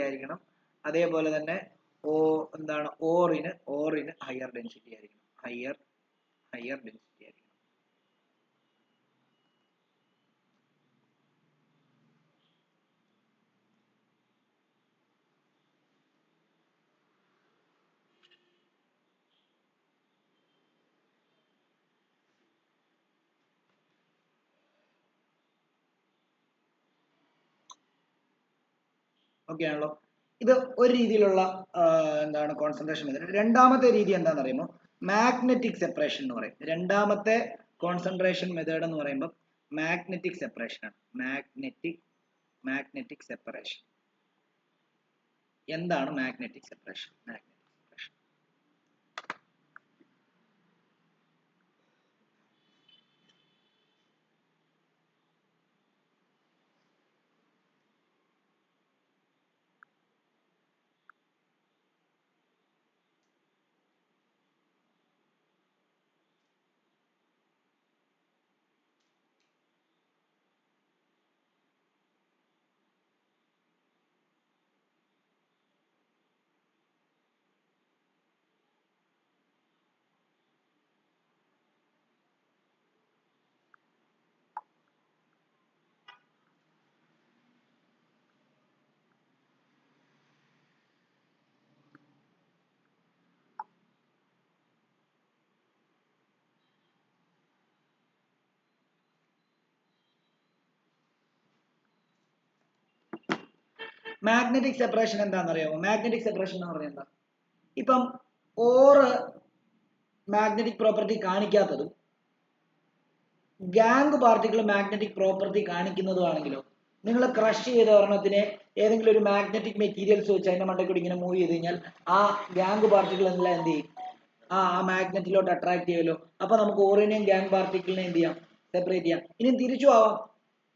ആയിരിക്കണം. അതേപോലെ തന്നെ ഓറിന് ഹയർ ഡെൻസിറ്റി ആയിരിക്കണം. ഹയർ ഡെൻസിറ്റി ആയിരിക്കണം. ഓക്കെ ആണല്ലോ. ഇത് ഒരു രീതിയിലുള്ള കോൺസെൻട്രേഷൻ മെത്തേഡ്. രണ്ടാമത്തെ രീതി എന്താണെന്ന് അറിയുമോ? മാഗ്നറ്റിക് സെപ്പറേഷൻ എന്ന് പറയും. രണ്ടാമത്തെ കോൺസെൻട്രേഷൻ മെത്തേഡ് എന്ന് പറയുമ്പോൾ മാഗ്നറ്റിക് സെപ്പറേഷൻ ആണ്. Magnetic separation. എന്താണ് മാഗ്നറ്റിക് സെപ്പറേഷൻ? മാഗ്നറ്റിക് സെപ്പറേഷൻ എന്താണെന്ന് അറിയാമോ? മാഗ്നറ്റിക് സെപ്പറേഷൻ എന്ന് പറഞ്ഞാൽ എന്താ? ഇപ്പം ഓറ് മാഗ്നറ്റിക് പ്രോപ്പർട്ടി കാണിക്കാത്തതും ഗാംഗ് പാർട്ടിക്കിൾ മാഗ്നറ്റിക് പ്രോപ്പർട്ടി കാണിക്കുന്നതുമാണെങ്കിലോ, നിങ്ങൾ ക്രഷ് ചെയ്ത ഒരെണ്ണത്തിനെ ഏതെങ്കിലും ഒരു മാഗ്നറ്റിക് മെറ്റീരിയൽസ് വെച്ച് അതിന്റെ മണ്ടയ്ക്കൂടി ഇങ്ങനെ മൂവ് ചെയ്ത് കഴിഞ്ഞാൽ ആ ഗാംഗ് പാർട്ടിക്കിൾ എല്ലാം എന്ത് ചെയ്യും? ആ മാഗ്നറ്റിലോട്ട് അട്രാക്ട് ചെയ്യുമല്ലോ. അപ്പൊ നമുക്ക് ഓറിനെയും ഗാംഗ് പാർട്ടിക്കിളിനെ എന്ത് ചെയ്യാം? സെപ്പറേറ്റ് ചെയ്യാം. ഇനി തിരിച്ചു ആവാം.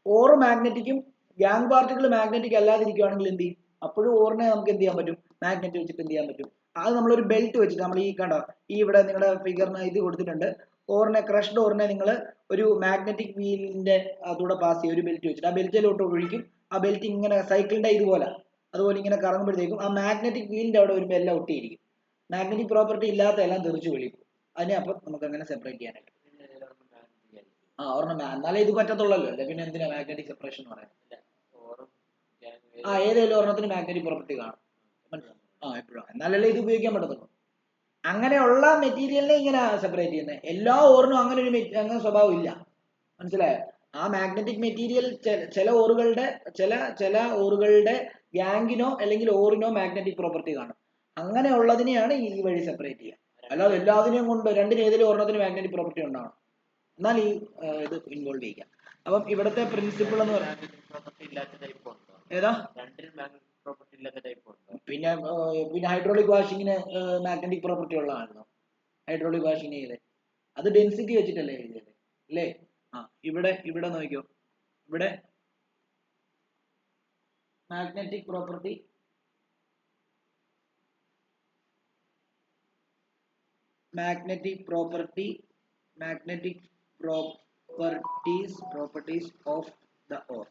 ഓറ് മാഗ്നറ്റിക്കും ഗാംഗ് പാർട്ടിക്കിൾ മാഗ്നറ്റിക് അല്ലാതിരിക്കുകയാണെങ്കിൽ എന്ത് ചെയ്യും? അപ്പോഴും ഓറിനെ നമുക്ക് എന്ത് ചെയ്യാൻ പറ്റും? മാഗ്നറ്റ് വെച്ചിട്ട് എന്ത് ചെയ്യാൻ പറ്റും? അത് നമ്മളൊരു ബെൽറ്റ് വെച്ചിട്ട്, നമ്മൾ ഈ കണ്ടോ, ഈ ഇവിടെ നിങ്ങളുടെ ഫിഗറിന് ഇത് കൊടുത്തിട്ടുണ്ട്. ഓറിനെ, ക്രഷ്ഡ് ഓറിനെ നിങ്ങൾ ഒരു മാഗ്നറ്റിക് വീലിന്റെ അതുകൂടെ പാസ് ചെയ്യും, ഒരു ബെൽറ്റ് വെച്ചിട്ട്. ആ ബെൽറ്റിലോട്ട് ഒഴിക്കും. ആ ബെൽറ്റ് ഇങ്ങനെ സൈക്കിളിന്റെ അതുപോലെ ഇങ്ങനെ കറങ്ങുമ്പോഴത്തേക്കും ആ മാഗ്നറ്റിക് വീലിന്റെ അവിടെ വരുമ്പോൾ എല്ലാം ഒട്ടിയിരിക്കും. മാഗ്നറ്റിക് പ്രോപ്പർട്ടി ഇല്ലാത്ത എല്ലാം തെറിച്ചു വിളിക്കും. അതിനെ അപ്പം നമുക്ക് അങ്ങനെ സെപ്പറേറ്റ് ചെയ്യാനായിട്ട്. ഒരെണ്ണം എന്നാലേ ഇത് പറ്റത്തുള്ളല്ലോ. അല്ലെ പിന്നെ എന്തിനാ മാഗ്നറ്റിക് സെപ്പറേഷൻ എന്ന് പറയുന്നത്? ഏതെങ്കിലും ഒരെണ്ണത്തിന് മാഗ്നറ്റിക് പ്രോപ്പർട്ടി കാണും. എപ്പോഴും എന്നാലല്ലേ ഇത് ഉപയോഗിക്കാൻ പറ്റത്തുള്ളൂ. അങ്ങനെയുള്ള മെറ്റീരിയലിനെ ഇങ്ങനെ സെപ്പറേറ്റ് ചെയ്യുന്നത്. എല്ലാ ഓറിനും അങ്ങനെ സ്വഭാവം ഇല്ല. മനസ്സിലായോ? ആ മാഗ്നറ്റിക് മെറ്റീരിയൽ ചില ഓറുകളുടെ ഗാംഗിനോ അല്ലെങ്കിൽ ഓറിനോ മാഗ്നറ്റിക് പ്രോപ്പർട്ടി കാണും. അങ്ങനെയുള്ളതിനെയാണ് ഈ വഴി സെപ്പറേറ്റ് ചെയ്യുക. അല്ലാതെ എല്ലാത്തിനെയും കൊണ്ട് ഏതെങ്കിലും ഒരെണ്ണത്തിന് മാഗ്നറ്റിക് പ്രോപ്പർട്ടി ഉണ്ടാവണം. എന്നാൽ ഈ ഇത് ഇൻവോൾവ് ചെയ്യാം. അപ്പം ഇവിടുത്തെ പ്രിൻസിപ്പിൾ എന്ന് പറയുന്നത് ഏതാ? പിന്നെ ഹൈഡ്രോളിക് വാഷിങ്ങിന് മാഗ്നറ്റിക് പ്രോപ്പർട്ടി ഉള്ളതാണല്ലോ. ഹൈഡ്രോളിക് വാഷിങ് ചെയ്തത് അത് ഡെൻസിറ്റി വെച്ചിട്ടല്ലേ എഴുതിയത് അല്ലേ? ഇവിടെ നോക്കിയോ, ഇവിടെ magnetic properties of the ore.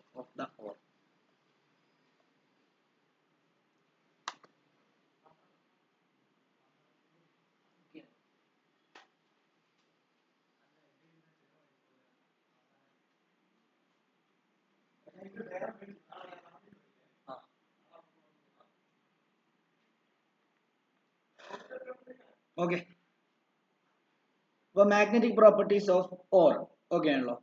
Okay, അപ്പോൾ magnetic properties of ore okay ആണല്ലോ.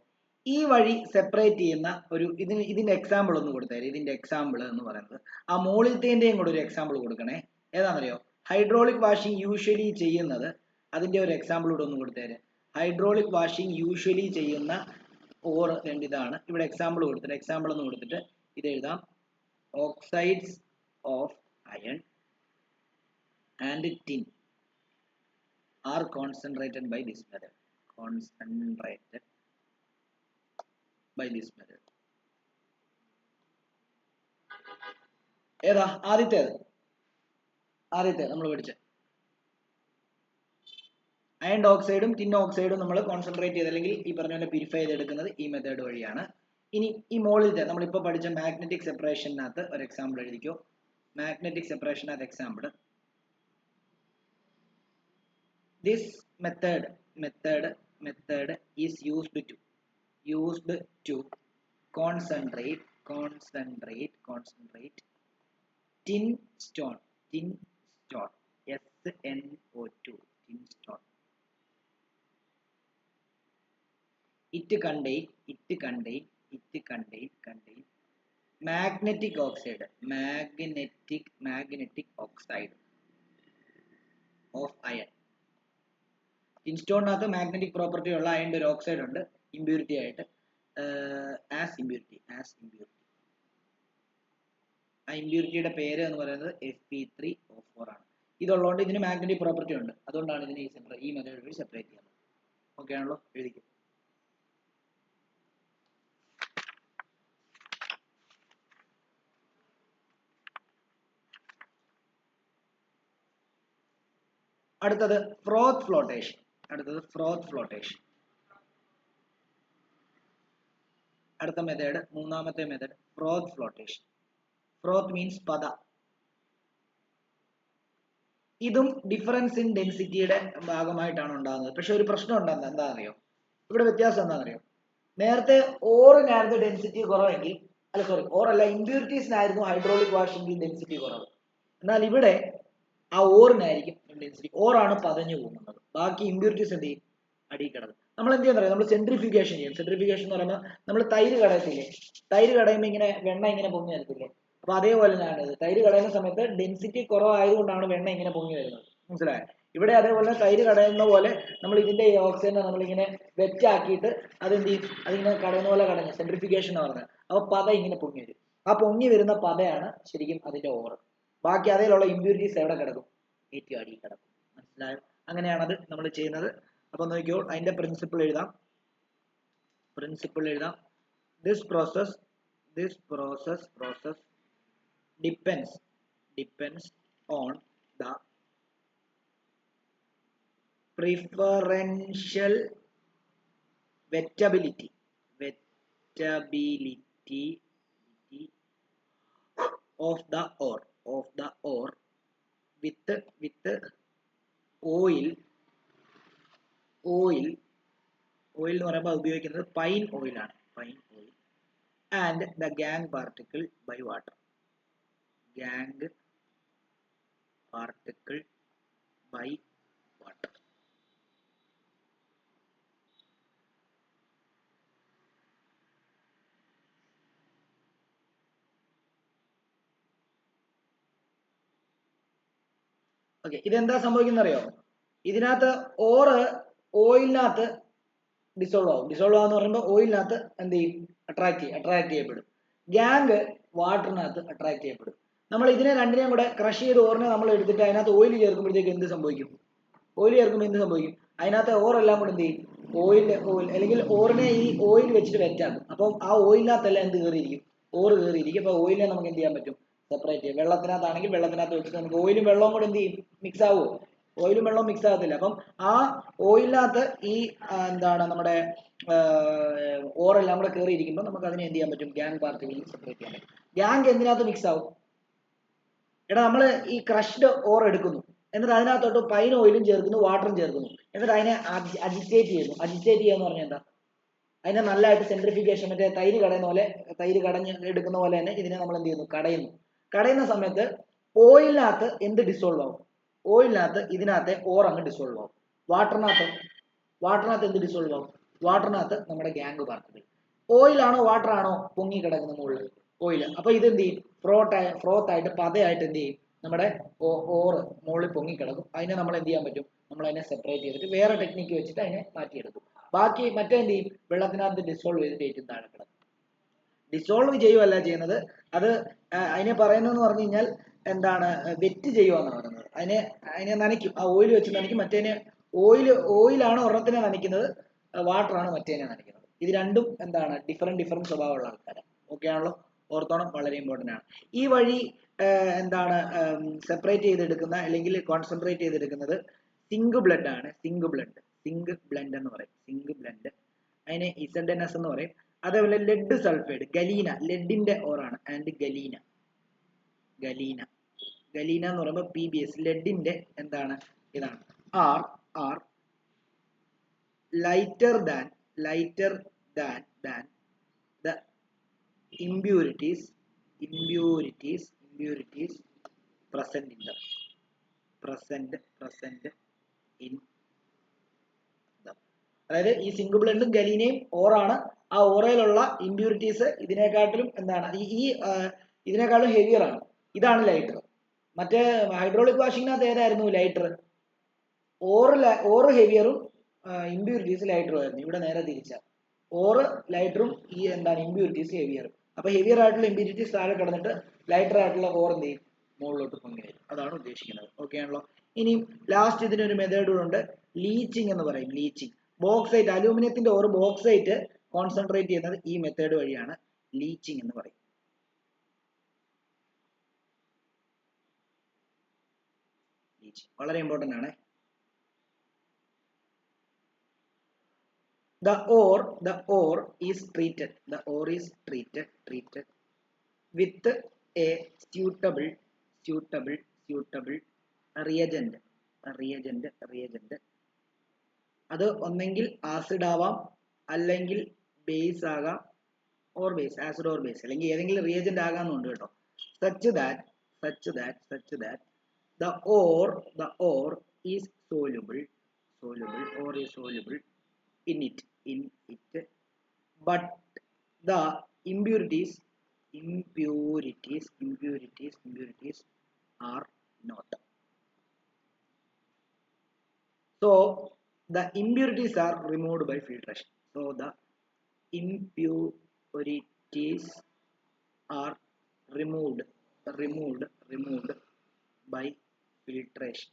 ഈ വഴി സെപ്പറേറ്റ് ചെയ്യുന്ന ഒരു ഇതിന്റെ എക്സാമ്പിൾ ഒന്ന് കൊടുത്തേര്. ഇതിന്റെ എക്സാമ്പിൾ എന്ന് പറയുന്നത് ആ മോളിലത്തേന്റെയും കൂടെ ഒരു എക്സാമ്പിൾ കൊടുക്കണേ. ഏതാണെന്നറിയോ? ഹൈഡ്രോളിക് വാഷിംഗ് യൂഷ്വലി ചെയ്യുന്നത്, അതിന്റെ ഒരു എക്സാമ്പിൾ കൂടെ ഒന്ന് കൊടുത്തേര്. ഹൈഡ്രോളിക് വാഷിംഗ് യൂഷ്വലി ചെയ്യുന്ന ഓർ ഇതാണ്. ഇവിടെ എക്സാമ്പിൾ കൊടുത്തിട്ട്, എക്സാമ്പിൾ എന്ന് കൊടുത്തിട്ട് ഇത് എഴുതാം. Oxides of iron and tin are concentrated by this method. ഏതാ ആദ്യത്തേത് നമ്മൾ പഠിച്ച അയൺ ഓക്സൈഡും ടിൻ ഓക്സൈഡും നമ്മൾ കോൺസെൻട്രേറ്റ് ചെയ്ത് അല്ലെങ്കിൽ ഈ പറഞ്ഞ പോലെ പ്യൂരിഫൈ ചെയ്തെടുക്കുന്നത് ഈ മെത്തേഡ് വഴിയാണ്. ഇനി ഈ മോളിലത്തെ നമ്മളിപ്പോൾ പഠിച്ച മാഗ്നറ്റിക് സെപ്പറേഷനകത്ത് ഒരു എക്സാമ്പിൾ എഴുതിക്കോ. മാഗ്നറ്റിക് സെപ്പറേഷനകത്ത് example, this method is used to concentrate tin stone SNO2 tin stone. It contain magnetic oxide of iron. Tin stone nathu magnetic property ulla iron oru oxide undu impurity aayittu as impurity ആ ഇമ്പ്യൂരിറ്റിയുടെ പേര് എന്ന് പറയുന്നത് Sp3O4 ആണ്. ഇതുള്ളതുകൊണ്ട് ഇതിന് magnetic property ഉണ്ട്, അതുകൊണ്ടാണ് ഇതിനെ ഈ മെത്തേഡ് വഴി സെപ്പറേറ്റ് ചെയ്യുന്നത്. ഓക്കെ ആണല്ലോ, എഴുതിക്കും. അടുത്തത് ഫ്രോത്ത് ഫ്ലോട്ടേഷൻ. അടുത്ത മെത്തേഡ്, മൂന്നാമത്തെ മെത്തേഡ് ഫ്രോത്ത് ഫ്ലോട്ടേഷൻ. ഫ്രോത്ത് മീൻസ് പത. ഇതും ഡിഫറൻസ് ഇൻ ഡെൻസിറ്റിയുടെ ഭാഗമായിട്ടാണ് ഉണ്ടാകുന്നത്. പക്ഷെ ഒരു പ്രശ്നം ഉണ്ടെന്ന് എന്താണെന്നറിയോ? ഇവിടെ വ്യത്യാസം എന്താണെന്നറിയോ? നേരത്തെ ഓറിനായിരുന്നു ഡെൻസിറ്റി കുറവെങ്കിൽ, ഓറല്ല, ഇമ്പ്യൂരിറ്റീസിനായിരുന്നു ഹൈഡ്രോളിക് വാഷിംഗിൽ ഡെൻസിറ്റി കുറവ്. എന്നാൽ ഇവിടെ ആ ഓറിനായിരിക്കും ഡെൻസിറ്റി. ഓറാണ് പതഞ്ഞു പോകുന്നത്, ബാക്കി ഇമ്പ്യൂരിറ്റീസ് എന്ത് ചെയ്യും? അടിയിൽ കിടക്കും. നമ്മൾ എന്ത് ചെയ്യുന്നറിയോ? നമ്മൾ സെൻട്രിഫ്യൂഗേഷൻ ചെയ്യും. സെൻട്രിഫ്യൂഗേഷൻ എന്ന് പറയുമ്പോൾ നമ്മൾ തൈര് കടയത്തില്ലേ, തൈര് കടയുമ്പോൾ ഇങ്ങനെ വെണ്ണ ഇങ്ങനെ പൊങ്ങി വരത്തില്ലേ? അപ്പൊ അതേപോലെ ഞാനത് തൈര് കടയുന്ന സമയത്ത് ഡെൻസിറ്റി കുറവായതുകൊണ്ടാണ് വെണ്ണ ഇങ്ങനെ പൊങ്ങി വരുന്നത്. മനസ്സിലായോ? ഇവിടെ അതേപോലെ തൈര് കടയുന്ന പോലെ നമ്മൾ ഇതിന്റെ ഈ ഓക്സിജനെ നമ്മളിങ്ങനെ വെറ്റാക്കിയിട്ട് അതെന്ത് ചെയ്യും? അതിങ്ങനെ കടയുന്ന പോലെ കടഞ്ഞു, സെൻട്രിഫിക്കേഷൻ എന്ന് പറഞ്ഞത്. അപ്പൊ പത ഇങ്ങനെ പൊങ്ങി വരും. ആ പൊങ്ങി വരുന്ന പതയാണ് ശരിക്കും അതിന്റെ ഓറ്. ബാക്കി അതിലുള്ള ഇമ്പ്യൂരിറ്റീസ് എവിടെ കിടക്കും? ഏറ്റവും അടിയിൽ കിടക്കും. മനസ്സിലായോ? അങ്ങനെയാണത് നമ്മൾ ചെയ്യുന്നത്. അപ്പൊ നോക്കിയോ, അതിന്റെ പ്രിൻസിപ്പിൾ എഴുതാം. This process depends on the preferential wettability of the ore with oil എന്ന് പറയുമ്പോൾ ഉപയോഗിക്കുന്നത് പൈൻ ഓയിലാണ്, and the gangue particle by water. Okay, ഇതെന്താ സംഭവിക്കുന്ന അറിയോ? ഇതിനകത്ത് ഓയിലിനകത്ത് ഡിസോൾവ് ആവും. ഡിസോൾവ് ആവെന്ന് പറയുമ്പോൾ ഓയിലിനകത്ത് എന്ത് ചെയ്യും? അട്രാക്ട് ചെയ്യപ്പെടും. ഗ്യാങ് വാട്ടറിനകത്ത് അട്രാക്ട് ചെയ്യപ്പെടും. നമ്മൾ ഇതിനെ രണ്ടിനെയും കൂടെ ക്രഷ് ചെയ്ത് ഓറിനെ നമ്മൾ എടുത്തിട്ട് അതിനകത്ത് ഓയിൽ ചേർക്കുമ്പോഴത്തേക്ക് എന്ത് സംഭവിക്കും? അതിനകത്ത് ഓറെല്ലാം കൂടെ എന്ത് ചെയ്യും? ഓയിൽ അല്ലെങ്കിൽ ഓറിനെ ഈ ഓയിൽ വെച്ചിട്ട് വെറ്റാക്കും. അപ്പം ആ ഓയിലിനകത്തെല്ലാം എന്ത് കയറിയിരിക്കും? ഓറ് കയറിയിരിക്കും. അപ്പൊ ഓയിലിനെ നമുക്ക് എന്ത് ചെയ്യാൻ പറ്റും? സെപ്പറേറ്റ് ചെയ്യും. വെള്ളത്തിനകത്താണെങ്കിൽ വെള്ളത്തിനകത്ത് വെച്ചിട്ട് നമുക്ക് ഓയിലും വെള്ളവും കൂടെ എന്ത് ചെയ്യും? മിക്സ് ആവുമോ? ഓയിലും വെള്ളവും മിക്സ് ആകത്തില്ല. അപ്പം ആ ഓയിലിനകത്ത് ഈ എന്താണ് നമ്മുടെ ഓറെല്ലാം കൂടെ കയറിയിരിക്കുമ്പോൾ നമുക്ക് അതിനെ എന്ത് ചെയ്യാൻ പറ്റും? ഗ്യാങ് പാർട്ടിക്കിൾ സെപ്പറേറ്റ് ചെയ്യാൻ പറ്റും. ഗ്യാങ് എന്തിനകത്ത് മിക്സ് ആവും? എടാ, നമ്മൾ ഈ ക്രഷ്ഡ് ഓർ എടുക്കുന്നു, എന്നിട്ട് അതിനകത്തോട്ട് പൈൻ ഓയിലും ചേർക്കുന്നു, വാട്ടറും ചേർക്കുന്നു, എന്നിട്ട് അതിനെ അജിറ്റേറ്റ് ചെയ്യുന്നു. അജിറ്റേറ്റ് ചെയ്യുക എന്ന് പറഞ്ഞാൽ എന്താ? അതിനെ നല്ലതായിട്ട് സെൻട്രിഫിക്കേഷൻ, മറ്റേ തൈര് കടയുന്ന പോലെ, തൈര് കടഞ്ഞ് എടുക്കുന്ന പോലെ തന്നെ ഇതിനെ നമ്മൾ എന്ത് ചെയ്യുന്നു? കടയുന്ന സമയത്ത് ഓയിലിനകത്ത് എന്ത് ഡിസോൾവ് ആവും? ഓയിലിനകത്ത് ഇതിനകത്തെ ഓർ അങ്ങ് ഡിസോൾവ് ആവും. വാട്ടറിനകത്ത് എന്ത് ഡിസോൾവ് ആവും? വാട്ടറിനകത്ത് നമ്മുടെ ഗ്യാങ് പാർട്ടിക്കിൾ. ഓയിലാണോ വാട്ടറാണോ പൊങ്ങി കിടക്കുന്ന മുകളിൽ? ഓയിൽ. അപ്പൊ ഇത് എന്ത് ചെയ്യും? ഫ്രോത്ത് ആയിട്ട് പതയായിട്ട് എന്ത് ചെയ്യും? നമ്മുടെ ഓറ് മുകളിൽ പൊങ്ങി കിടക്കും. അതിനെ നമ്മൾ എന്ത് ചെയ്യാൻ പറ്റും? നമ്മൾ അതിനെ സെപ്പറേറ്റ് ചെയ്തിട്ട് വേറെ ടെക്നിക്ക് വെച്ചിട്ട് അതിനെ മാറ്റിയെടുക്കും. ബാക്കി മറ്റേ എന്ത് ചെയ്യും? വെള്ളത്തിനകത്ത് ഡിസോൾവ് ചെയ്തിട്ട് ഏറ്റവും താഴെ കിടക്കും. ഡിസോൾവ് ചെയ്യുവല്ല ചെയ്യുന്നത്, അത് അതിനെ പറയുന്നതെന്ന് പറഞ്ഞു കഴിഞ്ഞാൽ എന്താണ്? വെറ്റ് ചെയ്യുവാന്നാണ് പറയുന്നത്. അതിനെ നനയ്ക്കും, ആ ഓയിൽ വെച്ച് നനയ്ക്കും. മറ്റേനെ ഓയിലാണ് ഒരെണ്ണത്തിനെ നനയ്ക്കുന്നത്, വാട്ടറാണ് മറ്റേനെ നനയ്ക്കുന്നത്. ഇത് രണ്ടും എന്താണ്? ഡിഫറെന്റ് സ്വഭാവമുള്ള ആൾക്കാരാണ്. ഓക്കെ ആണല്ലോ? ഓർത്തോണം, വളരെ ഇമ്പോർട്ടൻ്റ് ആണ്. ഈ വഴി എന്താണ് സെപ്പറേറ്റ് ചെയ്തെടുക്കുന്ന അല്ലെങ്കിൽ കോൺസെൻട്രേറ്റ് ചെയ്തെടുക്കുന്നത് സിങ്ക് ബ്ലഡ് ആണ്. സിങ്ക് ബ്ലെൻഡ് എന്ന് പറയും. സിങ്ക് ബ്ലെൻഡ്, അതിനെ ഇസഡനസ് എന്ന് പറയും. അതേപോലെ ലെഡ് സൾഫൈഡ്, ഗലീന, ലെഡിന്റെ ഓറാണ്. ആൻഡ് ഗലീന എന്ന് പറയുമ്പോൾ PbS, ലെഡിന്റെ എന്താണ്, ഇതാണ്. Are lighter than the impurities present in the അതായത് ഈ സിങ്ക് ബ്ലെൻഡും ഗലീനയും ഓറാണ്. ആ ഓറയിലുള്ള ഇമ്പ്യൂരിറ്റീസ് ഇതിനെക്കാട്ടിലും എന്താണ്, ഇതിനെക്കാളും ഹെവിയർ ആണ്. ഇതാണ് ലൈറ്റർ. മറ്റേ ഹൈഡ്രോളിക് വാഷിങ്ങിനകത്ത് ഏതായിരുന്നു ലൈറ്റർ? ഓറ് ഹെവിയറും ഇമ്പ്യൂരിറ്റീസ് ലൈറ്ററും ആയിരുന്നു. ഇവിടെ നേരെ തിരിച്ച, ഓറ് ലൈറ്ററും ഈ എന്താണ് ഇമ്പ്യൂരിറ്റീസ് ഹെവിയറും. അപ്പൊ ഹെവിയർ ആയിട്ടുള്ള ഇമ്പ്യൂരിറ്റീസ് താഴെ കിടന്നിട്ട് ലൈറ്റർ ആയിട്ടുള്ള ഓർ എന്ത് ചെയ്യും, മുകളിലോട്ട് പൊങ്ങി വരും. അതാണ് ഉദ്ദേശിക്കുന്നത്. ഓക്കെ ആണല്ലോ. ഇനി ലാസ്റ്റ് ഇതിനൊരു മെത്തേഡ് കൂടെ ഉണ്ട്, ലീച്ചിങ് എന്ന് പറയും. ലീച്ചിങ്, ബോക്സൈറ്റ്, അലൂമിനിയത്തിന്റെ ഓർ ബോക്സൈറ്റ് കോൺസെൻട്രേറ്റ് ചെയ്യുന്നത് ഈ മെത്തേഡ് വഴിയാണ്. ലീച്ചിങ് എന്ന് പറയും. വളരെ ഇമ്പോർട്ടന്റ് ആണ്. The ore is treated with a suitable reagent. അത് ഒന്നെങ്കിൽ ആസിഡ് ആവാം, അല്ലെങ്കിൽ ബേസ് ആകാം, ആസിഡ് ഓർ ബേസ്, അല്ലെങ്കിൽ ഏതെങ്കിലും റിയേജന്റ് ആകാമെന്നുണ്ട് കേട്ടോ. such that the ore is soluble in it, but the impurities are not. So the impurities are removed by filtration. So the impurities are removed by filtration.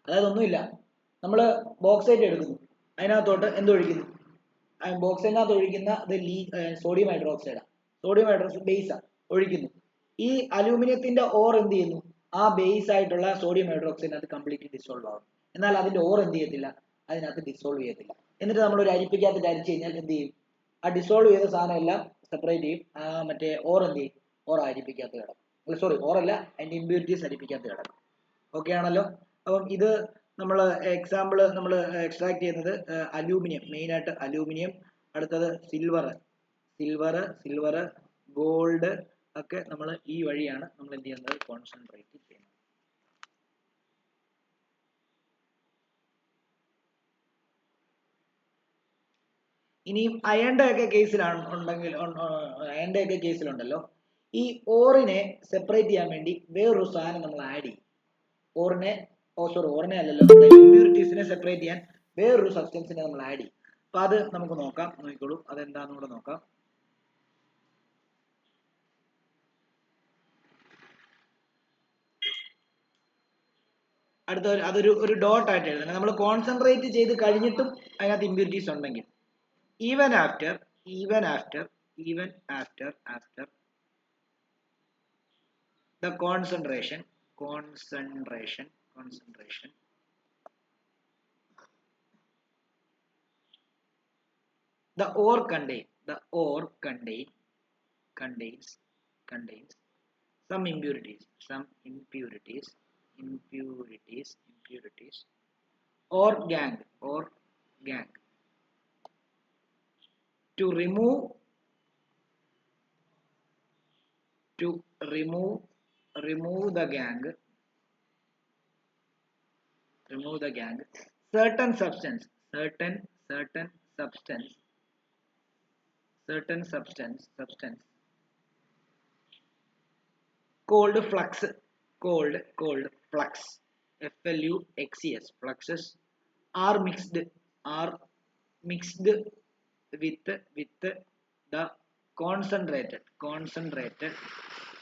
അതായത് ഒന്നുമില്ല, നമ്മൾ bauxite എടുക്കുന്നു, അതിനകത്തോട്ട് എന്തൊഴിക്കുന്നു, ബോക്സൈറ്റിനകത്ത് ഒഴിക്കുന്ന sodium hydroxide ബേസാ ഒഴിക്കുന്നു. ഈ അലൂമിനിയത്തിന്റെ or എന്ത് ചെയ്യുന്നു, ആ ബേസ് ആയിട്ടുള്ള സോഡിയം ഹൈഡ്രോക്സൈഡിനകത്ത് കംപ്ലീറ്റ്ലി ഡിസോൾവ് ആവും. എന്നാൽ അതിന്റെ ഓർ എന്ത് ചെയ്യത്തില്ല, അതിനകത്ത് ഡിസോൾവ് ചെയ്യത്തില്ല. എന്നിട്ട് നമ്മൾ ഒരു അരിപ്പിക്കകത്ത് അരിച്ചു കഴിഞ്ഞാൽ എന്ത് ചെയ്യും, ആ ഡിസോൾവ് ചെയ്ത സാധനം എല്ലാം സെപ്പറേറ്റ് ചെയ്യും. മറ്റേ ഓർ എന്ത് ചെയ്യും, ഓർ അരിപ്പിക്കകത്ത് കിടക്കും. ഓറല്ല, അതിന്റെ ഇമ്പ്യൂരിറ്റീസ് അരിപ്പിക്കകത്ത് കിടക്കും. ഓക്കെ ആണല്ലോ. അപ്പം ഇത് നമ്മൾ എക്സാമ്പിൾ നമ്മൾ എക്സ്ട്രാക്ട് ചെയ്യുന്നത് അലൂമിനിയം, മെയിൻ ആയിട്ട് അലൂമിനിയം, അടുത്തത് സിൽവർ, ഗോൾഡ് ഒക്കെ നമ്മൾ ഈ വഴിയാണ് നമ്മൾ എന്ത് ചെയ്യുന്നത്, കോൺസെൻട്രേറ്റ് ചെയ്യുന്നത്. ഇനിയും അയണിന്റെ ഒക്കെ കേസിലുണ്ടല്ലോ, ഈ ഓറിനെ സെപ്പറേറ്റ് ചെയ്യാൻ വേണ്ടി വേറൊരു സാധനം നമ്മൾ ആഡ് ചെയ്യും. ഓറിനെ അല്ലല്ലോ, ഇമ്പ്യൂരിറ്റീസിനെ സെപ്പറേറ്റ് ചെയ്യാൻ വേറൊരു സബ്സ്റ്റൻസിനെ നമ്മൾ ആഡ് ചെയ്യും. അപ്പൊ അത് നമുക്ക് നോക്കിക്കോളൂ, അതെന്താണെന്ന് കൂടെ നോക്കാം. അടുത്ത അതൊരു ഡോട്ട് ആയിട്ട് എഴുതണം. നമ്മൾ കോൺസെൻട്രേറ്റ് ചെയ്ത് കഴിഞ്ഞിട്ടും അതിനകത്ത് ഇമ്പ്യൂരിറ്റീസ് ഉണ്ടെങ്കിൽ, even after the concentration the ore contains some impurities or gang to remove the gang certain substance called flux, flux, FLUXES, fluxes are mixed with the concentrated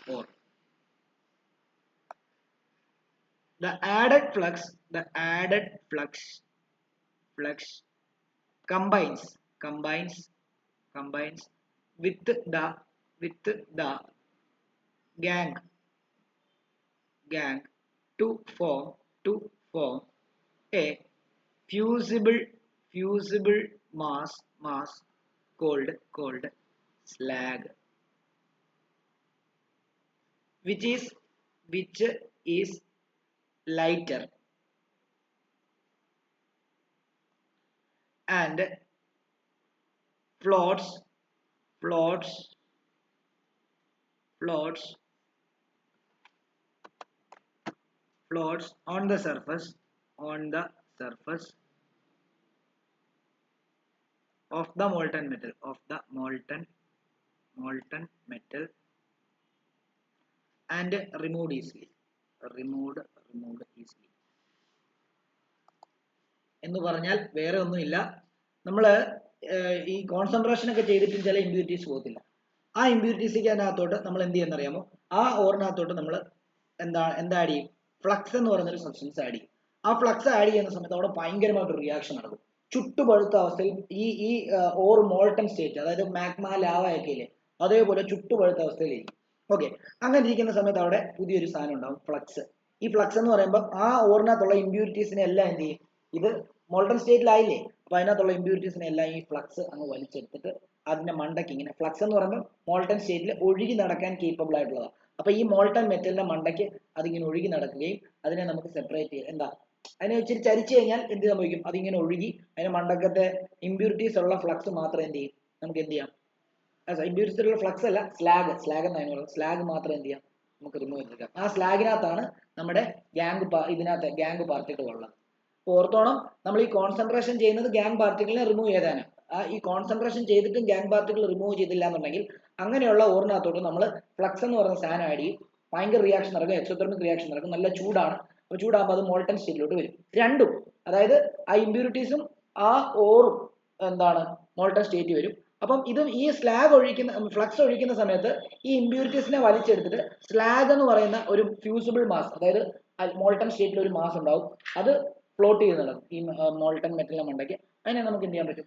ore. The added flux combines with the gang gang to form a fusible mass called slag, which is lighter and floats on the surface of the molten metal and removed easily. എന്ന് പറഞ്ഞാൽ വേറെ ഒന്നുമില്ല, നമ്മൾ ഈ concentration ഒക്കെ ചെയ്തിട്ട് ചില impurities പോകത്തില്ല. ആ ഇമ്പ്യൂരിറ്റീസിനകത്തോട്ട് നമ്മൾ എന്ത് ചെയ്യുന്നറിയാമോ, ആ ഓറിനകത്തോട്ട് നമ്മൾ എന്താ ആഡ് ചെയ്യും, ഫ്ലക്സ് എന്ന് പറയുന്നൊരു സബ്സ്റ്റൻസ് ആഡ് ചെയ്യും. ആ ഫ്ലക്സ് ആഡ് ചെയ്യുന്ന സമയത്ത് അവിടെ ഭയങ്കരമായിട്ട് റിയാക്ഷൻ നടക്കും. ചുട്ടുപഴുത്ത അവസ്ഥയിൽ ഈ ഓർ മോൾട്ടൺ സ്റ്റേറ്റ്, അതായത് മാഗ്മ ലാവ ഒക്കെ ഇല്ലേ, അതേപോലെ ചുട്ടുപഴുത്ത അവസ്ഥയിലിരിക്കും. ഓക്കെ, അങ്ങനെ ഇരിക്കുന്ന സമയത്ത് അവിടെ പുതിയൊരു സാധനം ഉണ്ടാവും, ഫ്ലക്സ്. ഈ ഫ്ലക്സ് എന്ന് പറയുമ്പോൾ ആ ഓറിനകത്തുള്ള ഇമ്പ്യൂരിറ്റീസിനെ എല്ലാം എന്ത് ചെയ്യും, ഇത് മോൾട്ടൺ സ്റ്റേറ്റിലായില്ലേ, അപ്പൊ അതിനകത്തുള്ള ഇമ്പ്യൂരിറ്റീസിനെ എല്ലാം ഈ ഫ്ലക്സ് അങ്ങ് വലിച്ചെടുത്തിട്ട് അതിന്റെ മണ്ടയ്ക്ക് ഇങ്ങനെ, ഫ്ലക്സ് എന്ന് പറയുമ്പോൾ മോൾട്ടൺ സ്റ്റേറ്റിൽ ഒഴുകി നടക്കാൻ കേപ്പബിൾ ആയിട്ടുള്ളതാണ്. അപ്പൊ ഈ മോൾട്ടൺ മെറ്റലിന്റെ മണ്ടയ്ക്ക് അതിങ്ങനെ ഒഴുകി നടക്കുകയും അതിനെ നമുക്ക് സെപ്പറേറ്റ് ചെയ്യാം. എന്താ, അതിനെ ഇച്ചിരി ചരിച്ചു കഴിഞ്ഞാൽ എന്ത് സംഭവിക്കും, അതിങ്ങനെ ഒഴുകി അതിന്റെ മണ്ടക്കത്തെ ഇമ്പ്യൂരിറ്റീസ് ഉള്ള ഫ്ലക്സ് മാത്രം എന്ത് ചെയ്യും, നമുക്ക് എന്ത് ചെയ്യാം, ഇമ്പ്യൂരിറ്റീസ് ഉള്ള ഫ്ലക്സ് അല്ല, സ്ലാഗ് എന്ന് പറയുന്നത്, സ്ലാഗ് മാത്രം എന്ത് ചെയ്യാം, നമുക്ക് റിമൂവ് ചെയ്തെടുക്കാം. ആ സ്ലാഗിനകത്താണ് നമ്മുടെ ഇതിനകത്ത് ഗ്യാങ് പാർട്ടിക്കിൾ ഉള്ളത്. ഓർത്തോണം, നമ്മൾ ഈ കോൺസെൻട്രേഷൻ ചെയ്യുന്നത് ഗ്യാങ് പാർട്ടിക്കിളിനെ റിമൂവ് ചെയ്താനാണ്. ഈ കോൺസെൻട്രേഷൻ ചെയ്തിട്ടും ഗ്യാങ് പാർട്ടിക്കിൾ റിമൂവ് ചെയ്തില്ല എന്നുണ്ടെങ്കിൽ അങ്ങനെയുള്ള ഓറിനകത്തോട്ട് നമ്മൾ ഫ്ലക്സ് എന്ന് പറയുന്ന സാധനം ആഡ് ചെയ്യും. ഭയങ്കര റിയാക്ഷൻ നടക്കും, എക്സോതെർമിക് റിയാക്ഷൻ നടക്കും, നല്ല ചൂടാണ്. അപ്പോൾ ചൂടാകുമ്പോൾ അത് മോൾട്ടൺ സ്റ്റേറ്റിലോട്ട് വരും. രണ്ടും, അതായത് ആ ഇമ്പ്യൂരിറ്റീസും ആ ഓറും എന്താണ്, മോൾട്ടൺ സ്റ്റേറ്റ് വരും. അപ്പം ഇതും ഈ സ്ലാഗ് ഫ്ലക്സ് ഒഴിക്കുന്ന സമയത്ത് ഈ ഇമ്പ്യൂരിറ്റീസിനെ വലിച്ചെടുത്തിട്ട് സ്ലാഗ് എന്ന് പറയുന്ന ഒരു ഫ്യൂസിബിൾ മാസ്, അതായത് മോൾട്ടൺ സ്റ്റേറ്റിൽ ഒരു മാസ് ഉണ്ടാവും, അത് ഫ്ലോട്ട് ചെയ്യുന്നുണ്ട് ഈ മോൾട്ടൺ മെറ്റലിന്റെ മണ്ടയ്ക്ക്. അതിനെ നമുക്ക് എന്ത് ചെയ്യാൻ പറ്റും,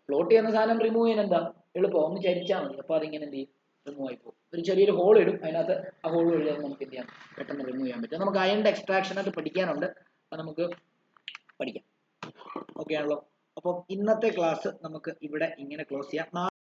ഫ്ലോട്ട് ചെയ്യുന്ന സാധനം റിമൂവ് ചെയ്യാൻ എന്താ എളുപ്പം, ഒന്ന് ചരിച്ചാൽ മതി. അപ്പോൾ അതിങ്ങനെ എന്ത് ചെയ്യും, റിമൂവ് ആയി പോകും. ഒരു ചെറിയൊരു ഹോൾ ഇടും, അതിനകത്ത് ആ ഹോൾ വഴി നമുക്ക് എന്ത് ചെയ്യാം, പെട്ടെന്ന് റിമൂവ് ചെയ്യാൻ പറ്റും. നമുക്ക് അയണിന്റെ എക്സ്ട്രാക്ഷൻ ആയിട്ട് പഠിക്കാനുണ്ട്, അത് നമുക്ക് പഠിക്കാം. ഓക്കെ ആണല്ലോ. അപ്പം ഇന്നത്തെ ക്ലാസ് നമുക്ക് ഇവിടെ ഇങ്ങനെ ക്ലോസ് ചെയ്യാം.